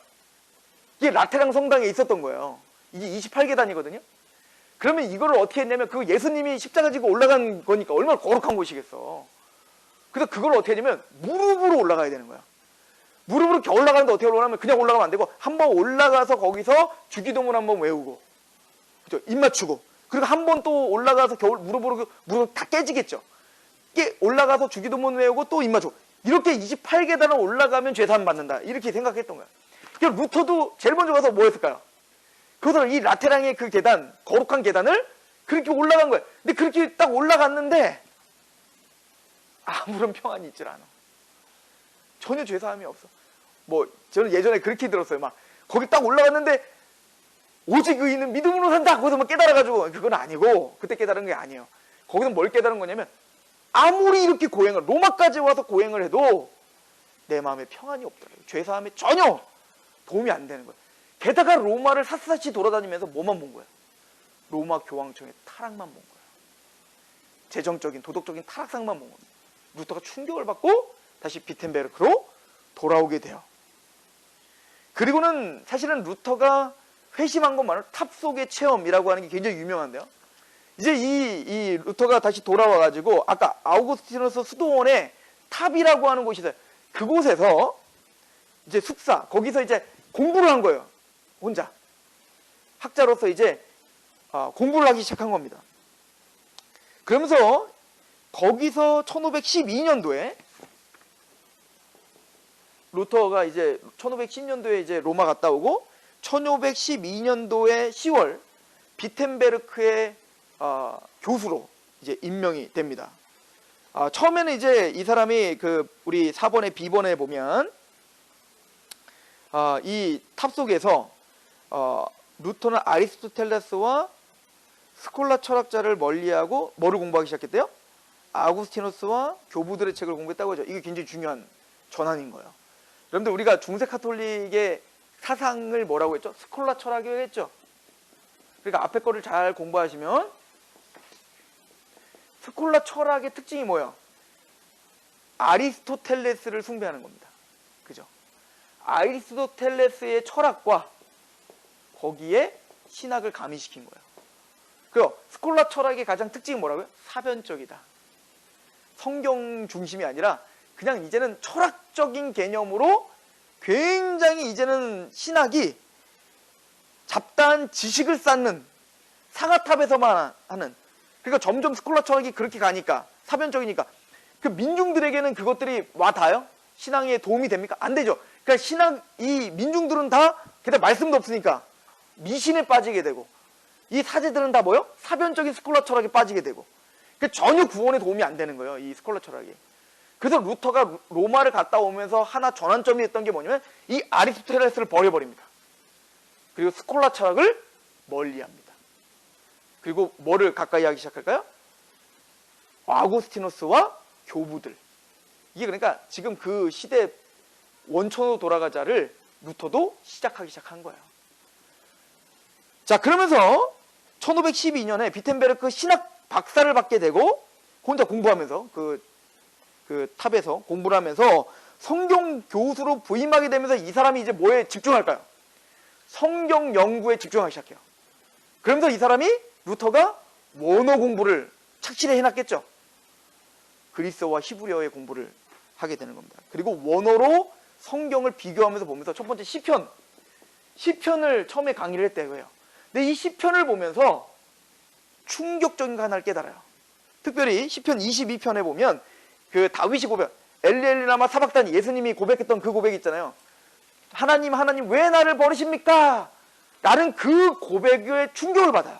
이게 라테랑 성당에 있었던 거예요. 이게 28계단이거든요. 그러면 이거를 어떻게 했냐면 그 예수님이 십자가 지고 올라간 거니까 얼마나 거룩한 곳이겠어. 그래서 그걸 어떻게 했냐면 무릎으로 올라가야 되는 거야. 무릎으로 이렇게 올라가는데 어떻게 올라가면 그냥 올라가면 안 되고 한번 올라가서 거기서 주기도문 한번 외우고, 그죠? 입 맞추고, 그리고 한 번 또 올라가서 무릎 다 깨지겠죠. 깨 올라가서 주기도문 외우고 또 입 맞추고, 이렇게 28계단을 올라가면 죄사함 받는다, 이렇게 생각했던 거야. 그러니까 루터도 제일 먼저 가서 뭐 했을까요? 그것을 이 라테랑의 그 계단, 거룩한 계단을 그렇게 올라간 거야. 근데 그렇게 딱 올라갔는데 아무런 평안이 있질 않아. 전혀 죄사함이 없어. 뭐 저는 예전에 그렇게 들었어요. 막 거기 딱 올라갔는데 오직 의인은 믿음으로 산다, 거기서 막 깨달아가지고. 그건 아니고, 그때 깨달은 게 아니에요. 거기서 뭘 깨달은 거냐면 아무리 이렇게 고행을, 로마까지 와서 고행을 해도 내 마음에 평안이 없더라고요. 죄사함에 전혀 도움이 안 되는 거예요. 게다가 로마를 샅샅이 돌아다니면서 뭐만 본 거예요? 로마 교황청의 타락만 본 거예요. 재정적인, 도덕적인 타락상만 본 겁니다. 루터가 충격을 받고 다시 비텐베르크로 돌아오게 돼요. 그리고는 사실은 루터가 회심한 것만으로 탑 속의 체험이라고 하는 게 굉장히 유명한데요. 이제 이 루터가 다시 돌아와가지고 아까 아우구스티누스 수도원에 탑이라고 하는 곳이 있어요. 그곳에서 이제 숙사, 거기서 이제 공부를 한 거예요. 혼자. 학자로서 이제 공부를 하기 시작한 겁니다. 그러면서 거기서 1512년도에 루터가 이제 1510년도에 이제 로마 갔다 오고 1512년도에 10월 비텐베르크의 교수로 이제 임명이 됩니다. 처음에는 이제 이 사람이 그 우리 4번에 B번에 보면 이 탑 속에서 루터는 아리스토텔레스와 스콜라 철학자를 멀리하고 뭐를 공부하기 시작했대요? 아구스티누스와 교부들의 책을 공부했다고 하죠. 이게 굉장히 중요한 전환인 거예요. 여러분들 우리가 중세 카톨릭의 사상을 뭐라고 했죠? 스콜라 철학이라고 했죠. 그러니까 앞에 거를 잘 공부하시면 스콜라 철학의 특징이 뭐예요? 아리스토텔레스를 숭배하는 겁니다. 그죠? 아리스토텔레스의 철학과 거기에 신학을 가미시킨 거예요. 그리고 스콜라 철학의 가장 특징이 뭐라고요? 사변적이다. 성경 중심이 아니라 그냥 이제는 철학적인 개념으로 굉장히 이제는 신학이 잡다한 지식을 쌓는 상아탑에서만 하는, 그러니까 점점 스콜라 철학이 그렇게 가니까 사변적이니까 그 민중들에게는 그것들이 와 닿아요? 신앙에 도움이 됩니까? 안 되죠. 그러니까 신학, 이 민중들은 다 게다가 말씀도 없으니까 미신에 빠지게 되고, 이 사제들은 다 뭐요? 사변적인 스콜라 철학에 빠지게 되고, 그러니까 전혀 구원에 도움이 안 되는 거예요, 이 스콜라 철학이. 그래서 루터가 로마를 갔다 오면서 하나 전환점이 됐던 게 뭐냐면 이 아리스토텔레스를 버려버립니다. 그리고 스콜라 철학을 멀리합니다. 그리고 뭐를 가까이 하기 시작할까요? 아구스티누스와 교부들. 이게 그러니까 지금 그 시대 원천으로 돌아가자를 루터도 시작하기 시작한 거예요. 자, 그러면서 1512년에 비텐베르크 신학 박사를 받게 되고 혼자 공부하면서 그 탑에서 공부를 하면서 성경 교수로 부임하게 되면서 이 사람이 이제 뭐에 집중할까요? 성경 연구에 집중하기 시작해요. 그러면서 이 사람이 루터가 원어 공부를 착실히 해놨겠죠. 그리스어와 히브리어의 공부를 하게 되는 겁니다. 그리고 원어로 성경을 비교하면서 보면서 첫 번째 시편을 처음에 강의를 했대요. 근데 이 시편을 보면서 충격적인 거 하나를 깨달아요. 특별히 시편 22편에 보면 그 다윗이 고백, 엘리엘리라마 사박단, 예수님이 고백했던 그 고백 있잖아요. 하나님 왜 나를 버리십니까? 라는 그 고백에 충격을 받아요.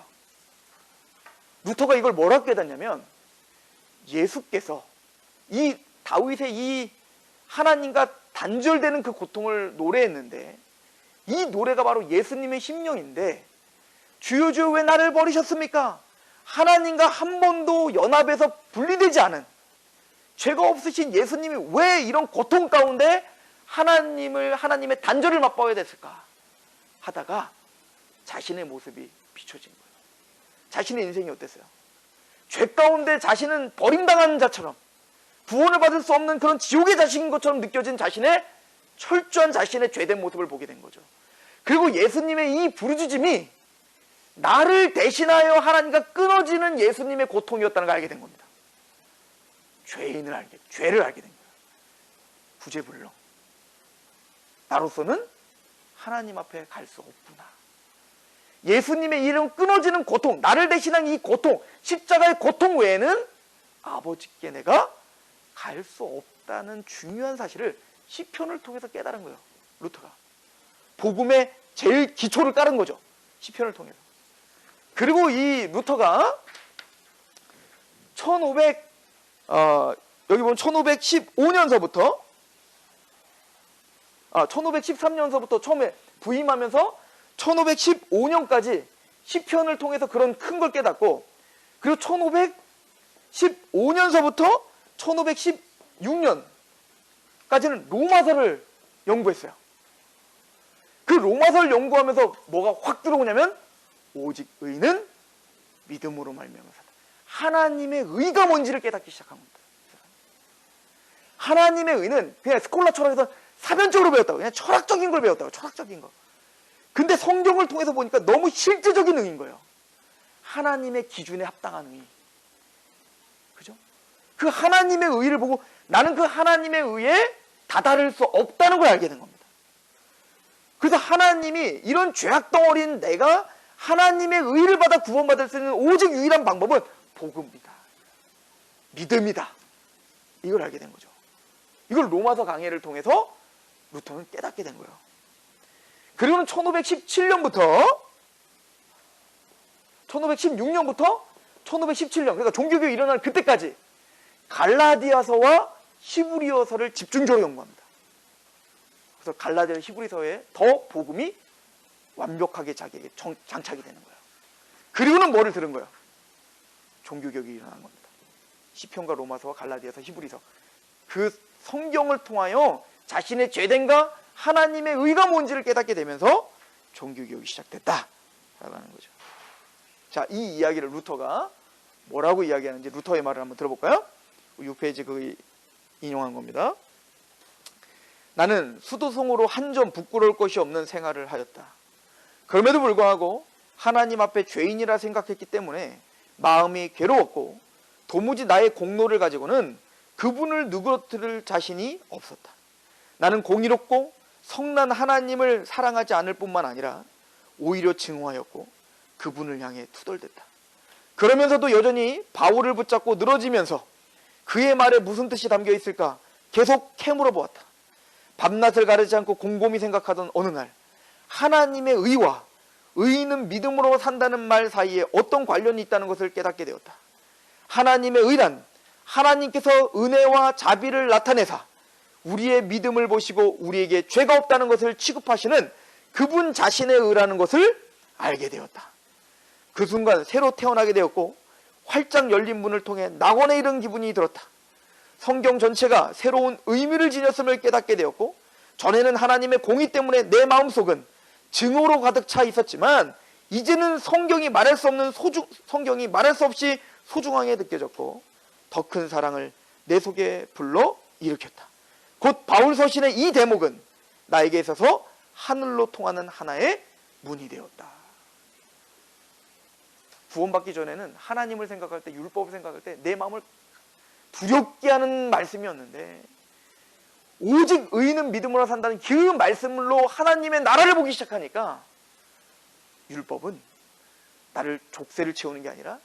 루터가 이걸 뭐라고 깨닫냐면 예수께서 이 다윗의 이 하나님과 단절되는 그 고통을 노래했는데 이 노래가 바로 예수님의 심령인데 주여 주여 왜 나를 버리셨습니까? 하나님과 한 번도 연합해서 분리되지 않은 죄가 없으신 예수님이 왜 이런 고통 가운데 하나님의 단절을 맛봐야 됐을까 하다가 자신의 모습이 비춰진 거예요. 자신의 인생이 어땠어요? 죄 가운데 자신은 버림당한 자처럼 구원을 받을 수 없는 그런 지옥의 자식인 것처럼 느껴진 자신의 철저한 자신의 죄된 모습을 보게 된 거죠. 그리고 예수님의 이 부르짖음이 나를 대신하여 하나님과 끊어지는 예수님의 고통이었다는 걸 알게 된 겁니다. 죄를 알게 된 거예요. 구제불능. 나로서는 하나님 앞에 갈 수 없구나. 예수님의 이름 끊어지는 고통, 나를 대신한 이 고통, 십자가의 고통 외에는 아버지께 내가 갈 수 없다는 중요한 사실을 시편을 통해서 깨달은 거예요. 루터가. 복음의 제일 기초를 깔은 거죠. 시편을 통해서. 그리고 이 루터가 여기 보면 1515년서부터 1513년서부터 처음에 부임하면서 1515년까지 시편을 통해서 그런 큰 걸 깨닫고, 그리고 1515년서부터 1516년까지는 로마서를 연구했어요. 그 로마서를 연구하면서 뭐가 확 들어오냐면 오직 의는 믿음으로 말미암아 산다. 하나님의 의가 뭔지를 깨닫기 시작한 겁니다. 하나님의 의는 그냥 스콜라 철학에서 사변적으로 배웠다고, 그냥 철학적인 걸 배웠다고, 철학적인 거. 근데 성경을 통해서 보니까 너무 실제적인 의인 거예요. 하나님의 기준에 합당한 의. 그죠? 그 하나님의 의를 보고 나는 그 하나님의 의에 다다를 수 없다는 걸 알게 된 겁니다. 그래서 하나님이 이런 죄악덩어리인 내가 하나님의 의를 받아 구원받을 수 있는 오직 유일한 방법은 복음이다. 믿음이다. 이걸 알게 된 거죠. 이걸 로마서 강해를 통해서 루터는 깨닫게 된 거예요. 그리고는 1516년부터 1517년, 그러니까 종교개혁이 일어날 그때까지 갈라디아서와 히브리어서를 집중적으로 연구합니다. 그래서 갈라디아 히브리서에 더 복음이 완벽하게 자기에게 장착이 되는 거예요. 그리고는 뭐를 들은 거예요? 종교개혁이 일어난 겁니다. 시편과 로마서와 갈라디아서, 히브리서. 그 성경을 통하여 자신의 죄됨과 하나님의 의가 뭔지를 깨닫게 되면서 종교개혁이 시작됐다라는 거죠. 자, 이 이야기를 루터가 뭐라고 이야기하는지 루터의 말을 한번 들어볼까요? 6페이지 그 인용한 겁니다. 나는 수도승으로 한 점 부끄러울 것이 없는 생활을 하였다. 그럼에도 불구하고 하나님 앞에 죄인이라 생각했기 때문에 마음이 괴로웠고 도무지 나의 공로를 가지고는 그분을 누그러뜨릴 자신이 없었다. 나는 공의롭고 성난 하나님을 사랑하지 않을 뿐만 아니라 오히려 증오하였고 그분을 향해 투덜댔다. 그러면서도 여전히 바울을 붙잡고 늘어지면서 그의 말에 무슨 뜻이 담겨 있을까 계속 캐물어 보았다. 밤낮을 가르지 않고 곰곰이 생각하던 어느 날 하나님의 의와 의인은 믿음으로 산다는 말 사이에 어떤 관련이 있다는 것을 깨닫게 되었다. 하나님의 의란 하나님께서 은혜와 자비를 나타내사 우리의 믿음을 보시고 우리에게 죄가 없다는 것을 취급하시는 그분 자신의 의라는 것을 알게 되었다. 그 순간 새로 태어나게 되었고 활짝 열린 문을 통해 낙원에 이른 기분이 들었다. 성경 전체가 새로운 의미를 지녔음을 깨닫게 되었고 전에는 하나님의 공의 때문에 내 마음속은 증오로 가득 차 있었지만 이제는 성경이 말할 수 없이 소중하게 느껴졌고 더 큰 사랑을 내 속에 불러 일으켰다. 곧 바울 서신의 이 대목은 나에게 있어서 하늘로 통하는 하나의 문이 되었다. 구원받기 전에는 하나님을 생각할 때, 율법을 생각할 때 내 마음을 두렵게 하는 말씀이었는데 오직 의인은 믿음으로 산다는 그 말씀으로 하나님의 나라를 보기 시작하니까 율법은 나를 족쇄를 채우는 게 아니라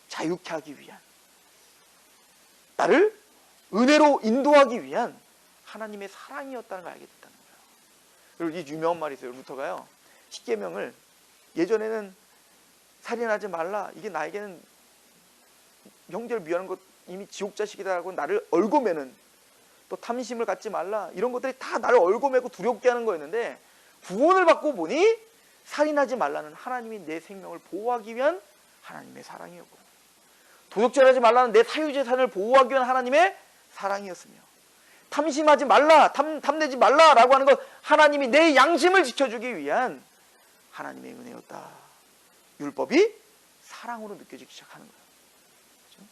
자유케 하기 위한, 나를 은혜로 인도하기 위한 하나님의 사랑이었다는 걸 알게 됐다는 거예요. 그리고 이 유명한 말이 있어요. 루터가요, 십계명을 예전에는 살인하지 말라, 이게 나에게는 형제를 미워하는 것, 이미 지옥 자식이다라고 나를 얼고매는, 또 탐심을 갖지 말라, 이런 것들이 다 나를 얼고매고 두렵게 하는 거였는데 구원을 받고 보니 살인하지 말라는 하나님이 내 생명을 보호하기 위한 하나님의 사랑이었고, 도둑질하지 하지 말라는 내 사유재산을 보호하기 위한 하나님의 사랑이었으며, 탐심하지 말라, 탐내지 말라라고 하는 것, 하나님이 내 양심을 지켜주기 위한 하나님의 은혜였다. 율법이 사랑으로 느껴지기 시작하는 거예요. 그렇죠?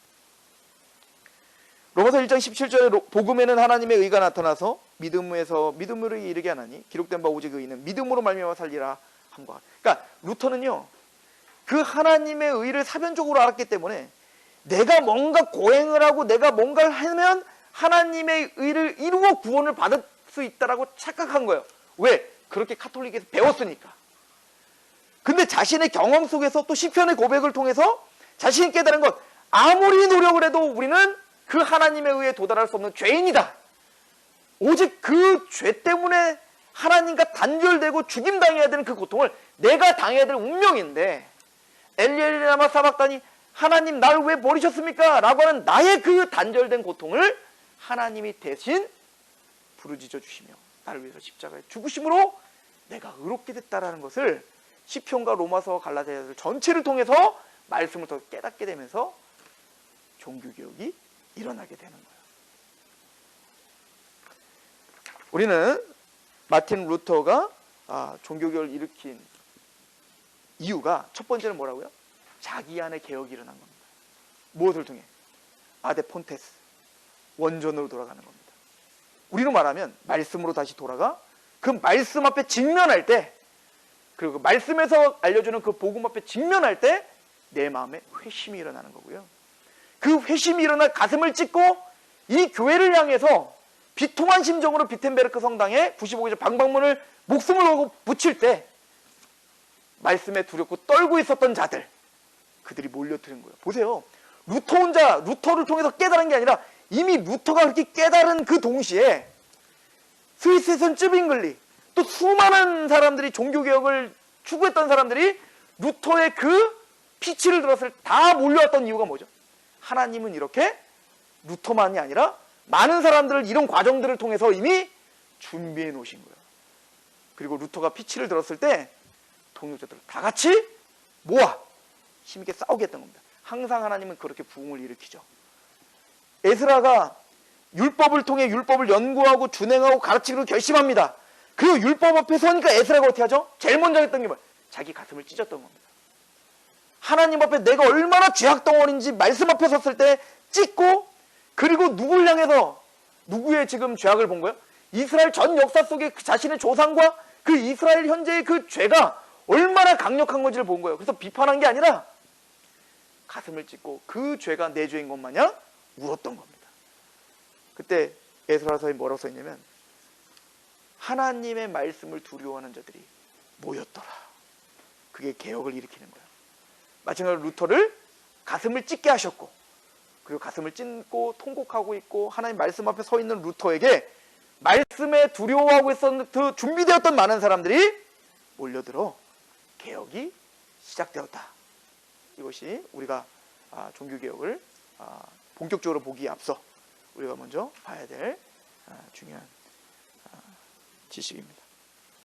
로마서 1장 17절에 복음에는 하나님의 의가 나타나서 믿음으로 이르게 하나니 기록된 바 오직 의인은 믿음으로 말미암아 살리라 함과. 그러니까 루터는요, 그 하나님의 의를 사변적으로 알았기 때문에 내가 뭔가 고행을 하고 내가 뭔가를 하면 하나님의 의를 이루어 구원을 받을 수 있다라고 착각한 거예요. 왜? 그렇게 카톨릭에서 배웠으니까. 근데 자신의 경험 속에서 또 시편의 고백을 통해서 자신이 깨달은 것, 아무리 노력을 해도 우리는 그 하나님의 의에 도달할 수 없는 죄인이다. 오직 그 죄 때문에 하나님과 단절되고 죽임당해야 되는 그 고통을 내가 당해야 될 운명인데, 엘리엘리 라마 사박다니, 하나님 날 왜 버리셨습니까? 라고 하는 나의 그 단절된 고통을 하나님이 대신 부르짖어 주시며 나를 위해서 십자가에 죽으심으로 내가 의롭게 됐다라는 것을 시편과 로마서와 갈라디아서 전체를 통해서 말씀을 더 깨닫게 되면서 종교개혁이 일어나게 되는 거예요. 우리는 마틴 루터가 종교개혁을 일으킨 이유가 첫 번째는 뭐라고요? 자기 안에 개혁이 일어난 겁니다. 무엇을 통해? 아데 폰테스, 원전으로 돌아가는 겁니다. 우리로 말하면 말씀으로 다시 돌아가 그 말씀 앞에 직면할 때, 그리고 말씀에서 알려주는 그 복음 앞에 직면할 때 내 마음에 회심이 일어나는 거고요. 그 회심이 일어나 가슴을 찢고 이 교회를 향해서 비통한 심정으로 비텐베르크 성당에 95개조 방방문을 목숨을 걸고 붙일 때 말씀에 두렵고 떨고 있었던 자들, 그들이 몰려드는 거예요. 보세요. 루터 혼자 루터를 통해서 깨달은 게 아니라 이미 루터가 그렇게 깨달은 그 동시에 스위스에서는 쯔빙글리, 또 수많은 사람들이, 종교개혁을 추구했던 사람들이 루터의 그 피치를 들었을 때 다 몰려왔던 이유가 뭐죠? 하나님은 이렇게 루터만이 아니라 많은 사람들을 이런 과정들을 통해서 이미 준비해 놓으신 거예요. 그리고 루터가 피치를 들었을 때 동역자들을 다 같이 모아 힘있게 싸우게 했던 겁니다. 항상 하나님은 그렇게 부흥을 일으키죠. 에스라가 율법을 통해 율법을 연구하고 준행하고 가르치기로 결심합니다. 그리고 율법 앞에 서니까 에스라가 어떻게 하죠? 제일 먼저 했던 게 뭐예요? 자기 가슴을 찢었던 겁니다. 하나님 앞에 내가 얼마나 죄악덩어리인지 말씀 앞에 섰을 때 찢고, 그리고 누구를 향해서 누구의 지금 죄악을 본 거예요? 이스라엘 전 역사 속에 그 자신의 조상과 그 이스라엘 현재의 그 죄가 얼마나 강력한 건지를 본 거예요. 그래서 비판한 게 아니라 가슴을 찢고 그 죄가 내 죄인 것 마냥 울었던 겁니다. 그때 에스라서에 뭐라고 써있냐면, 하나님의 말씀을 두려워하는 자들이 모였더라. 그게 개혁을 일으키는 거예요. 마찬가지로 루터를 가슴을 찢게 하셨고, 그리고 가슴을 찢고 통곡하고 있고 하나님 말씀 앞에 서 있는 루터에게 말씀에 두려워하고 있었던 그 준비되었던 많은 사람들이 몰려들어 개혁이 시작되었다. 이것이 우리가 종교개혁을 본격적으로 보기에 앞서 우리가 먼저 봐야 될 중요한 지식입니다.